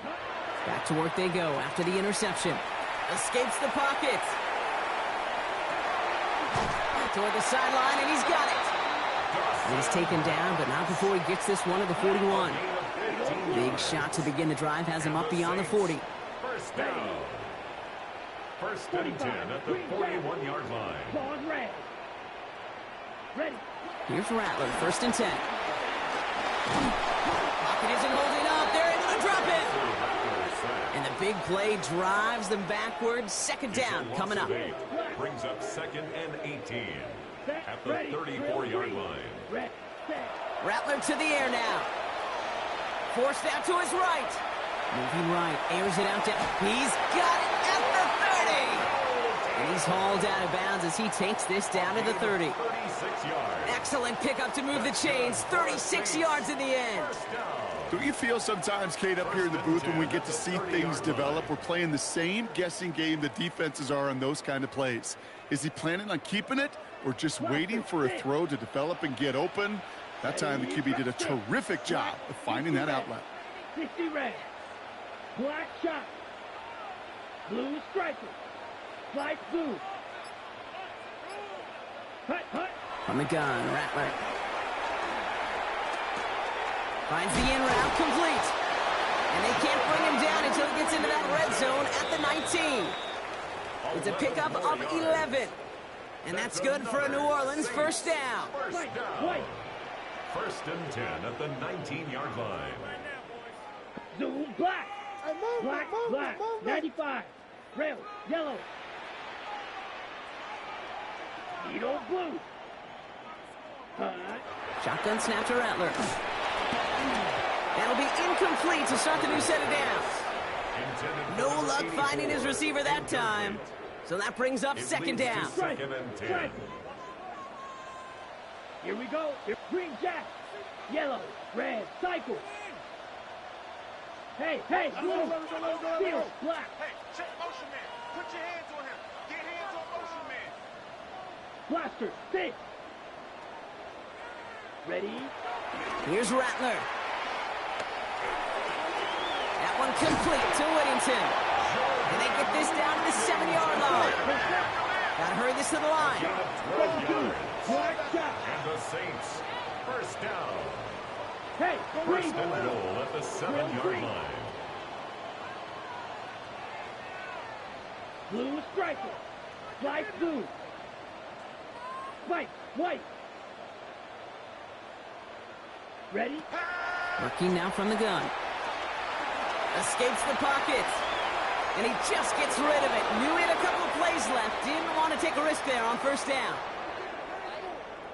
Speaker 2: Back to work they go after the interception. Escapes the pocket. Toward the sideline, and he's got it. He's taken down, but not before he gets this one to the 41. Big shot to begin the drive has him up beyond the 40.
Speaker 3: 1st down. 1st and 10 at the 41-yard line.
Speaker 5: Pause. Red. Ready.
Speaker 2: Here's Rattler, 1st and 10. Pocket isn't holding up. They're able to drop it. And the big play drives them backwards. 2nd down coming up.
Speaker 3: Brings up 2nd and 18 at the 34-yard line.
Speaker 2: Rattler to the air now. Forced out to his right. Moving right, airs it out to... He's got it at the 30. And he's hauled out of bounds as he takes this down to the 30.
Speaker 3: 36 yards.
Speaker 2: Excellent pickup to move the chains. 36 yards in the end.
Speaker 4: Don't you feel sometimes, Kate, up here in the booth when we get to see things develop, we're playing the same guessing game the defenses are on those kind of plays? Is he planning on keeping it or just waiting for a throw to develop and get open? That time the QB did a terrific job of finding that outlet.
Speaker 5: 60 red. Black shot. Blue striker. Slide blue. Hut, hut.
Speaker 2: From the gun, Rattler. Finds the in route complete. And they can't bring him down until he gets into that red zone at the 19. It's a pickup of 11. And that's good for a New Orleans 1st down.
Speaker 3: 1st and 10 at the 19-yard line.
Speaker 5: Zoom black. Black, black. 95. Rail, yellow. Needle blue.
Speaker 2: Shotgun snap to Rattler. That'll be incomplete to start the new set of downs. No luck finding his receiver that time. So that brings up 2nd down.
Speaker 3: 2nd and 10.
Speaker 5: Here we go. Green jack. Yellow. Red. Cycle. Hey, blue. Steel. Black.
Speaker 6: Hey, check motion man. Put your hands on him. Get
Speaker 5: Blaster, 6. Ready?
Speaker 2: Here's Rattler. That one complete to Whittington. And they get this down to the 7-yard line. Gotta hurry this to the line.
Speaker 3: And the Saints, first down.
Speaker 5: Hey,
Speaker 3: First and goal at the 7-yard line.
Speaker 5: Blue striker. White blue. White, white. Ready?
Speaker 2: Working now from the gun. Escapes the pocket. And he just gets rid of it. Knew he had a couple of plays left. Didn't want to take a risk there on first down.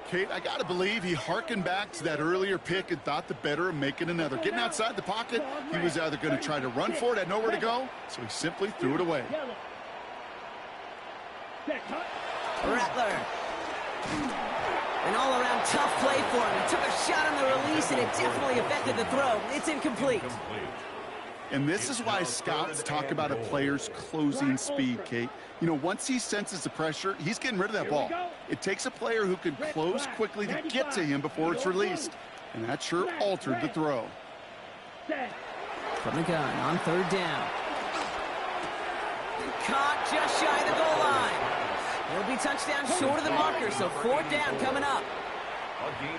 Speaker 4: Kate, I got to believe he hearkened back to that earlier pick and thought the better of making another. Getting outside the pocket, he was either going to try to run for it, had nowhere to go, so he simply threw it away.
Speaker 5: Yellow. Set, cut.
Speaker 2: Rattler. An all-around tough play for him. He took a shot on the release, and it definitely affected the throw. It's incomplete.
Speaker 4: And this is why scouts talk about a player's closing speed, Kate. You know, once he senses the pressure, he's getting rid of that ball. It takes a player who can close quickly to get to him before it's released. And that sure altered the throw.
Speaker 2: From the gun on third down. Caught just shy of the goal line. He'll be touchdown short of the marker, so fourth down coming up.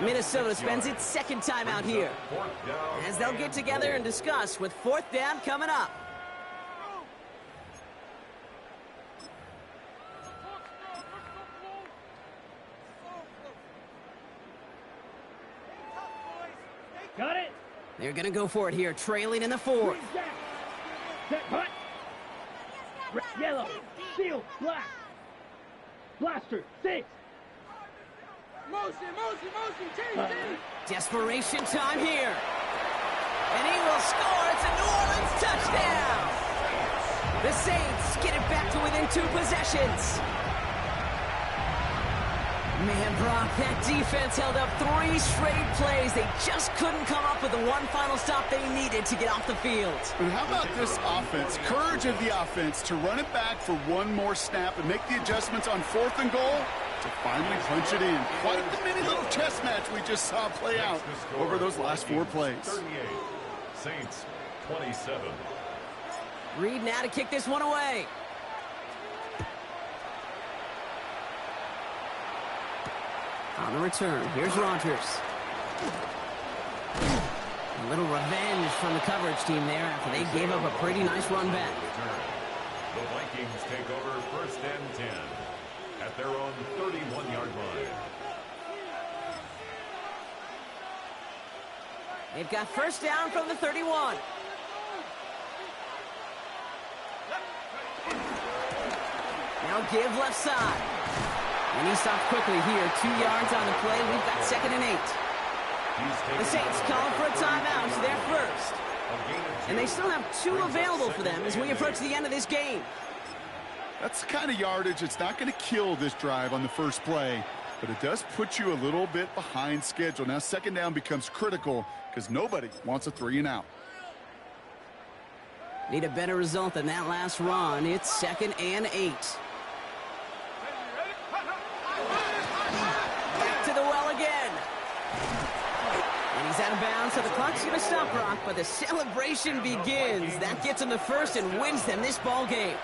Speaker 2: Minnesota spends its second time out here, as they'll get together and discuss with fourth down coming up.
Speaker 5: Got it.
Speaker 2: They're going to go for it here, trailing in the fourth.
Speaker 5: Set, cut. Yellow. Shield, black. Blaster, 6.
Speaker 2: Desperation time here. And he will score. It's a New Orleans touchdown. The Saints get it back to within 2 possessions. Man, Brock, that defense held up 3 straight plays. They just couldn't come up with the one final stop they needed to get off the field.
Speaker 4: And how about this offense? Courage of the offense to run it back for one more snap and make the adjustments on fourth and goal to finally punch it in. Quite the mini little chess match we just saw play out over those last 4 plays.
Speaker 3: 38, Saints 27.
Speaker 2: Reed now to kick this one away. On the return, here's Rodgers. A little revenge from the coverage team there after they gave up a pretty nice run back.
Speaker 3: The Vikings take over first and 10 at their own 31-yard line.
Speaker 2: They've got first down from the 31. Now give left side. And he stopped quickly here. 2 yards on the play. We've got second and 8. The Saints calling for a timeout. They're first. And they still have 2 available for them as we approach the end of this game.
Speaker 4: That's the kind of yardage that's not going to kill this drive on the first play, but it does put you a little bit behind schedule. Now second down becomes critical because nobody wants a 3 and out.
Speaker 2: Need a better result than that last run. It's second and 8. Back to the well again. And he's out of bounds, so the clock's going to stop, Brock, but the celebration begins. That gets him the first and wins them this ball game.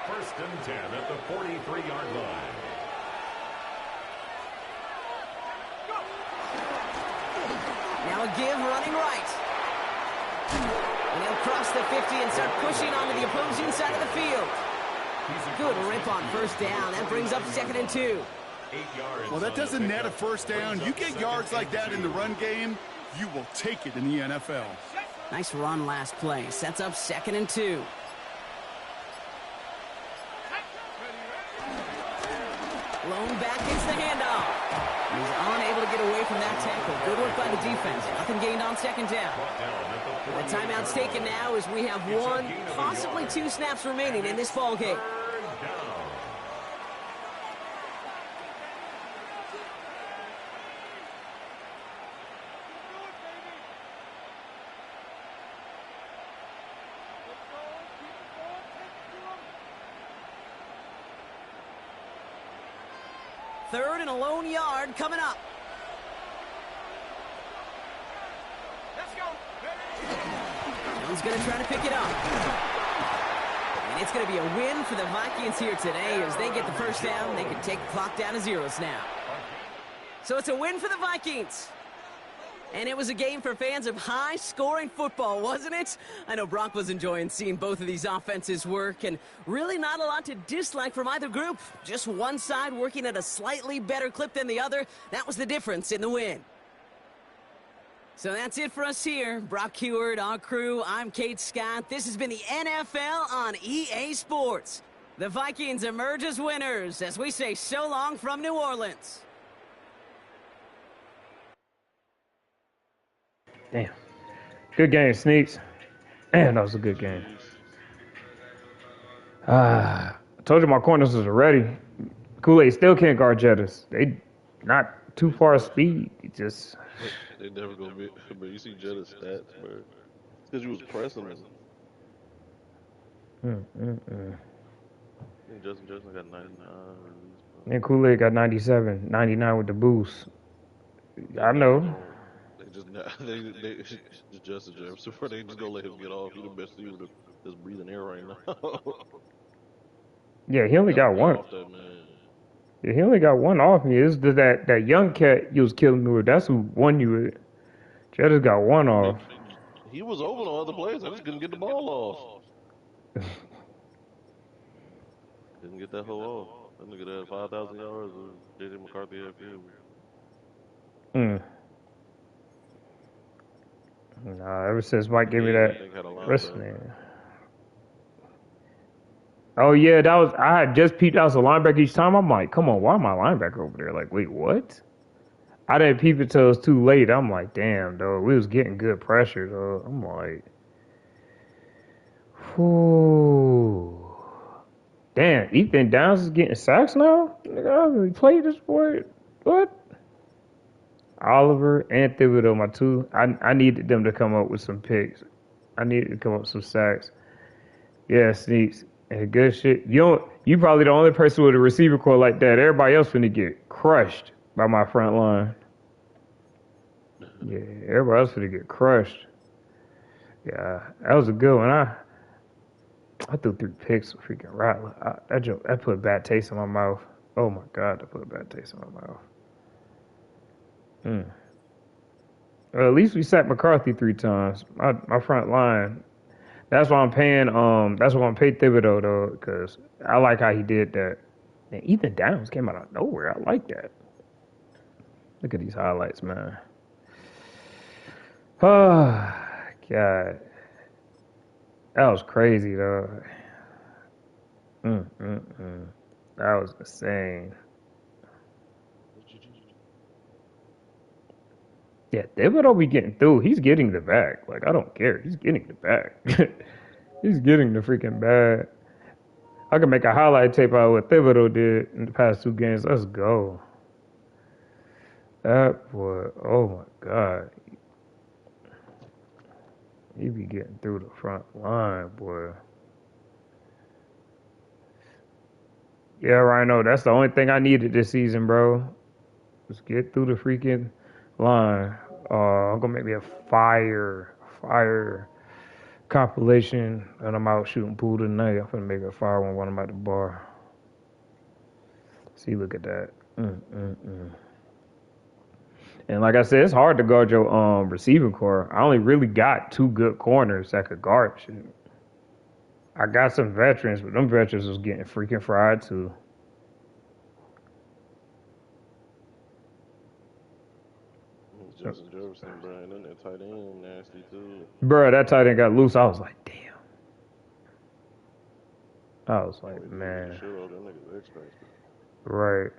Speaker 3: First and 10 at the 43-yard line.
Speaker 2: Now a give running right. And he'll cross the 50 and start pushing onto the opposing side of the field. Good rip on first down. That brings up second and 2.
Speaker 3: 8 yards.
Speaker 4: Well, that doesn't net a first down. You get yards like that in the run game, you will take it in the NFL.
Speaker 2: Nice run last play. Sets up second and 2. Blown back gets the handoff. He's unable to get away from that tackle. Good work by the defense. Nothing gained on second down. The timeout's taken now as we have 1, possibly 2 snaps remaining in this ball game. 3rd and a lone yard coming up.
Speaker 5: Let's go.
Speaker 2: Jones going to try to pick it up. And it's going to be a win for the Vikings here today as they get the first down. They can take the clock down to zeros now. So it's a win for the Vikings. And it was a game for fans of high-scoring football, wasn't it? I know Brock was enjoying seeing both of these offenses work, and really not a lot to dislike from either group. Just one side working at a slightly better clip than the other. That was the difference in the win. So that's it for us here. Brock Heward, our crew, I'm Kate Scott. This has been the NFL on EA Sports. The Vikings emerge as winners as we say so long from New Orleans.
Speaker 1: Damn. Good game, Sneaks. Man, that was a good game. I told you my corners was ready. Kool-Aid still can't guard Jettas. They not too far speed. Just
Speaker 6: they never gonna be. But you see Jetta's stats, bro. It's because you was pressing them. I think Justin got 99.
Speaker 1: And Kool-Aid got 97, 99 with the boost. I know.
Speaker 6: They just Justin Jefferson. They just gonna let him get off. He's the best dude that's breathing air right now.
Speaker 1: Yeah, he only got one. Yeah, he only got one off me. It's that young cat you was killing me with. That's who won you with. Jettas got one off.
Speaker 6: He was over on other players. I just couldn't get the ball off. Didn't get that hoe off. That nigga had 5,000 yards. J.J. McCarthy had few.
Speaker 1: Nah, ever since Mike gave me that wrestling. Oh yeah, I had just peeped out as a linebacker each time. I'm like, come on, why am I linebacker over there? Like, wait, what? I didn't peep it till it was too late. I'm like, damn, though, we was getting good pressure, though. I'm like, whoo. Damn, Ethan Downs is getting sacks now? Nigga, I really played this boy. What? Oliver and Thibodeau, my two. I needed them to come up with some picks. I needed to come up with some sacks. Yeah, Sneaks. And good shit. You probably the only person with a receiver core like that. Everybody else finna get crushed by my front line. Yeah, everybody else finna get crushed. Yeah, that was a good one. I threw 3 picks with freaking Rattler. That put a bad taste in my mouth. Oh my God, that put a bad taste in my mouth. Well, at least we sacked McCarthy 3 times. My front line. That's why I'm paying. That's why I'm paying Thibodeau though, because I like how he did that. And Ethan Downs came out of nowhere. I like that. Look at these highlights, man. Oh God, that was crazy though. That was insane. Yeah, Thibodeau be getting through. He's getting the bag. Like, I don't care. He's getting the bag. He's getting the freaking bag. I can make a highlight tape out of what Thibodeau did in the past 2 games. Let's go. That boy, oh my God. He be getting through the front line, boy. Yeah, Rhino, that's the only thing I needed this season, bro. Just get through the freaking line. I'm gonna make me a fire compilation, and I'm out shooting pool tonight. I'm gonna make a fire one when I'm at the bar. See, look at that. And like I said, it's hard to guard your receiving core. I only really got 2 good corners that could guard shit. I got some veterans, but them veterans was getting freaking fried too.
Speaker 6: Justin Jefferson, bro, and then that tight end nasty too.
Speaker 1: Bro, that tight end got loose. I was like, damn. I was like, man. Right.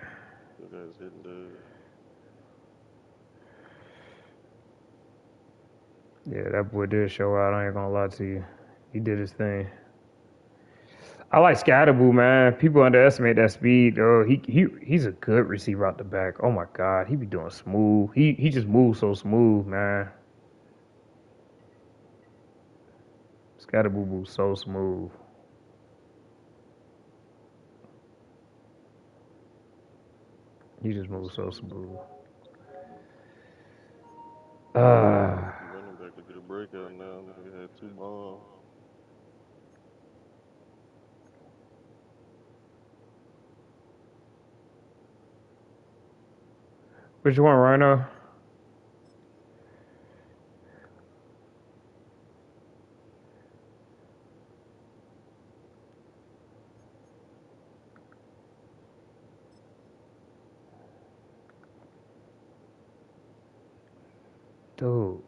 Speaker 1: Yeah, that boy did show out. I ain't gonna lie to you. He did his thing. I like Scatterboo, man. People underestimate that speed, though. He's a good receiver out the back. Oh my God, he be doing smooth. He just moves so smooth, man. Scatterboo moves so smooth. He just moves so smooth.
Speaker 6: Running back to get a breakout now. Nigga had 2 bombs.
Speaker 1: Which one, Rhino? Dude.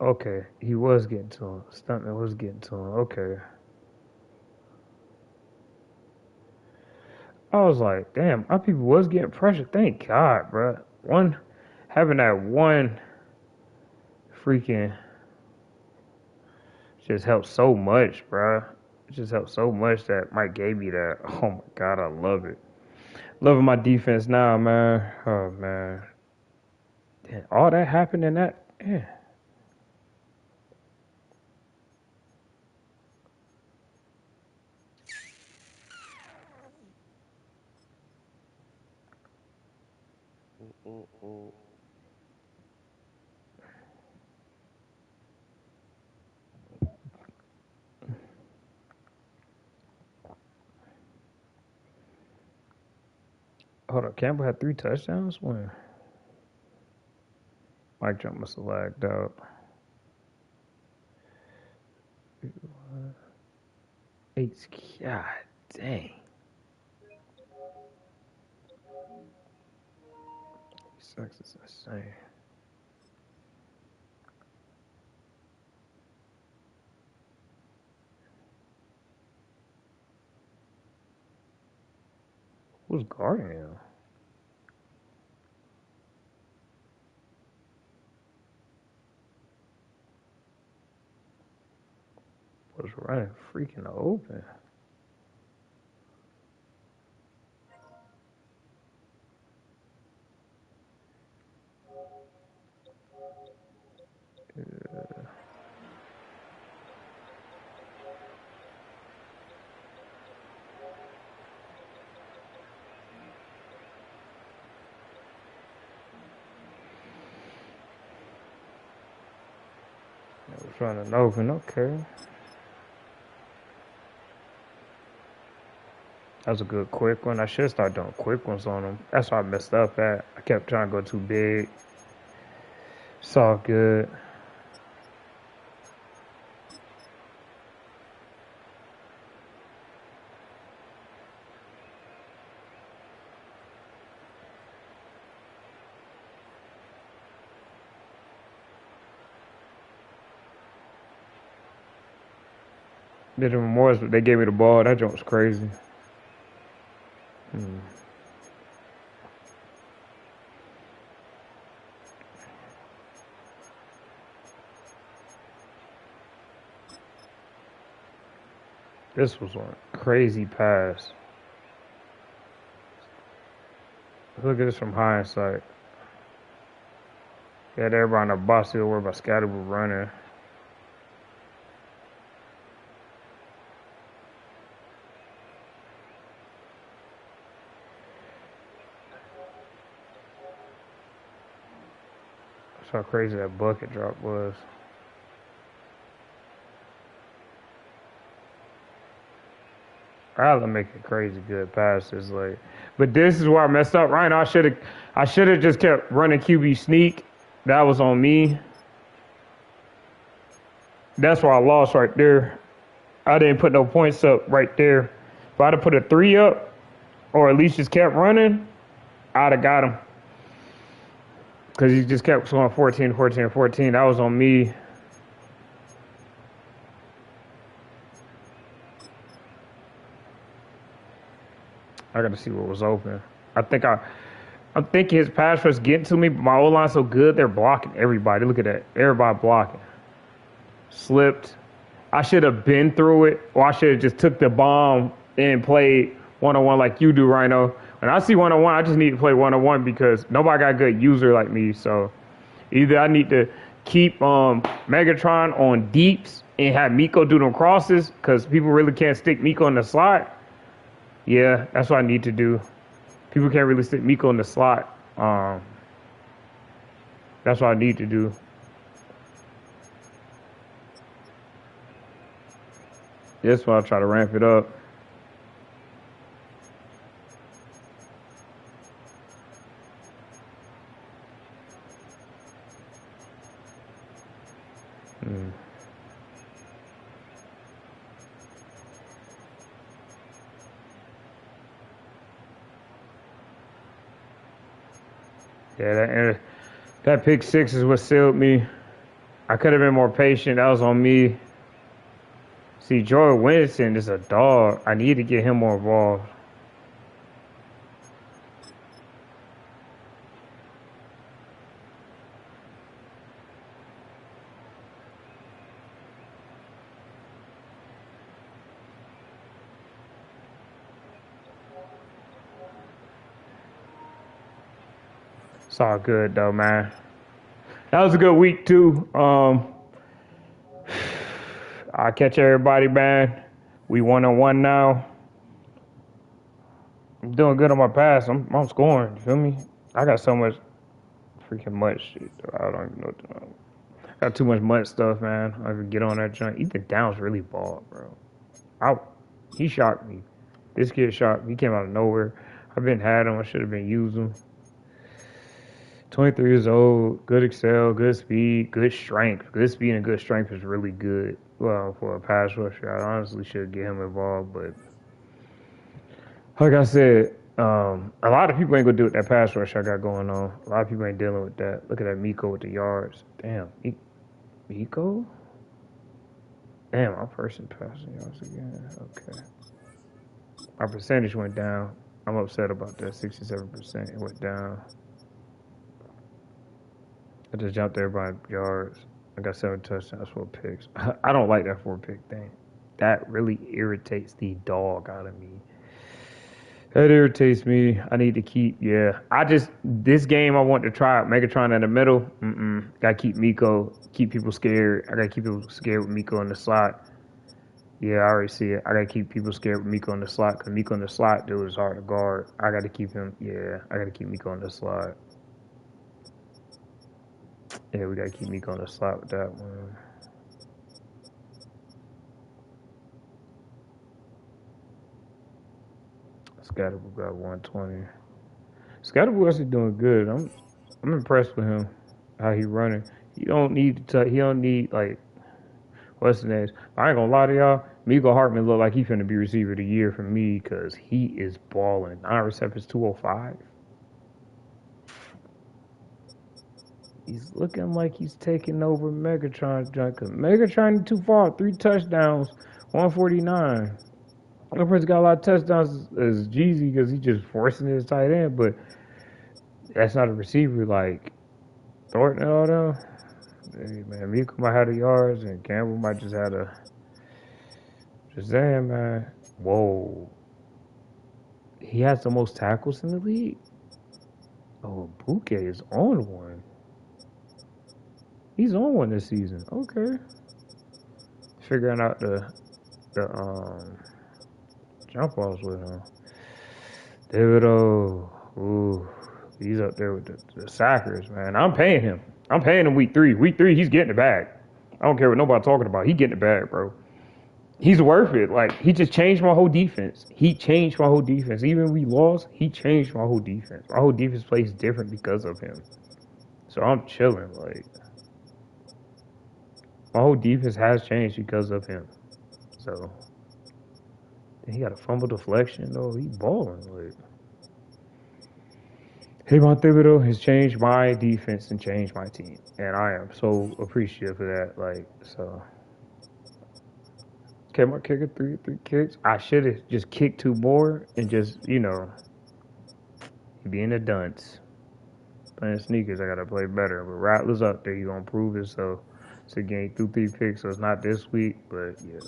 Speaker 1: Okay, he was getting to him. Stuntman was getting to him. Okay. I was like, damn, our people was getting pressure. Thank God, bro. Having that one freaking just helped so much, bro. It just helped so much that Mike gave me that. Oh my God, I love it. Loving my defense now, man. Oh man, damn, all that happened in that. Yeah.
Speaker 6: Mm-mm-mm.
Speaker 1: Hold on, Campbell had 3 touchdowns. When Mike jump must have lagged out. Eight. God dang. Sucks. Is insane. Who's guarding him? Was running freaking open. I was running open. Okay. That was a good quick one. I should start doing quick ones on him. That's why I messed up at. I kept trying to go too big. It's all good. Did them more, but they gave me the ball. That joint was crazy. This was one crazy pass. Look at this from hindsight. Yeah, everybody on the bus still worried about Scatterwood running. That's how crazy that bucket drop was. Allen making crazy good passes, like, but this is where I messed up. Right now, I should have just kept running QB sneak. That was on me. That's why I lost right there. I didn't put no points up right there. If I'd have put a 3 up, or at least just kept running, I'd have got him. Because he just kept going 14, 14, 14. That was on me. I got to see what was open. I'm thinking his pass rush getting to me, but my O-line's so good, they're blocking everybody. Look at that. Everybody blocking. Slipped. I should have been through it, or I should have just took the bomb and played one-on-one like you do, Rhino. When I see one-on-one, I just need to play one-on-one because nobody got a good user like me. So either I need to keep Megatron on deeps and have Miko do them crosses because people really can't stick Miko in the slot. Yeah, that's what I need to do. People can't really stick Miko in the slot. That's what I need to do. That's why I try to ramp it up. Yeah, that pick six is what sealed me. I could have been more patient. That was on me. See, Joy Winston is a dog. I need to get him more involved. It's all good though, man. That was a good week too. I catch everybody, man. We 1-1 now. I'm doing good on my pass. I'm scoring. You feel me? I got so much freaking much shit. I don't even know what to do. Got too much much stuff, man. I can get on that junk. Ethan Downs really balled, bro. He shocked me. This kid shocked me. He came out of nowhere. I've been had him. I should have been using him. 23 years old, good excel, good speed, good strength. Good speed and good strength is really good. Well, for a pass rusher, I honestly should get him involved, but like I said, a lot of people ain't gonna do with that pass rush I got going on. A lot of people ain't dealing with that. Look at that Miko with the yards. Damn, Miko? Damn, I'm person passing yards again. Okay. My percentage went down. I'm upset about that. 67%. It went down. I just jumped everybody yards. I got 7 touchdowns, 4 picks. I don't like that 4 pick thing. That really irritates the dog out of me. That irritates me. I need to keep, this game I want to try out Megatron in the middle. Gotta keep Miko, keep people scared. I gotta keep people scared with Miko in the slot. Yeah, I already see it. I gotta keep people scared with Miko in the slot because Miko in the slot, dude, is hard to guard. I gotta keep him, I gotta keep Miko in the slot. Yeah, we gotta keep Miko on the slot with that one. Scatterboo got 120. Scatterboo actually doing good. I'm impressed with him. How he running. He don't need like what's the name? I ain't gonna lie to y'all. Miko Hartman look like he finna be receiver of the year for me because he is balling. 9 receptions, 205. He's looking like he's taking over Megatron's junk. Megatron ain't too far. 3 touchdowns, 149. The person got a lot of touchdowns as Jeezy because he's just forcing his tight end, but that's not a receiver like Thornton and all them. Hey, man, Miko might have the yards and Campbell might just have the. Just saying, man. Whoa. He has the most tackles in the league. Oh, Bouquet is on one. He's on one this season. Okay. Figuring out the jump balls with him. Thibodeau. Ooh. He's up there with the sackers, man. I'm paying him. I'm paying him week 3. Week 3, he's getting it back. I don't care what nobody's talking about. He's getting it back, bro. He's worth it. Like, he just changed my whole defense. He changed my whole defense. Even when we lost, he changed my whole defense. My whole defense plays different because of him. So I'm chilling. Like, my whole defense has changed because of him. So, he got a fumble deflection, though. He balling. Like, Kayvon Thibodeau has changed my defense and changed my team. And I am so appreciative of that. Like, so. Okay, my kicker, three kicks. I should have just kicked 2 more and just, being a dunce. Playing sneakers, I got to play better. But Rattler's up there. He's going to prove it. So, it's a game through 3 picks. So, it's not this week. But, yeah.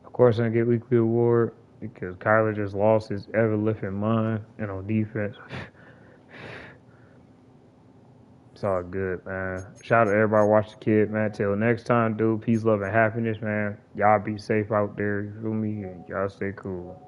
Speaker 1: Of course, I get weekly award because Kyler just lost his ever-lifting mind and on defense. It's all good, man. Shout out to everybody watch the kid, man. Till next time, dude. Peace, love, and happiness, man. Y'all be safe out there. You feel me? And y'all stay cool.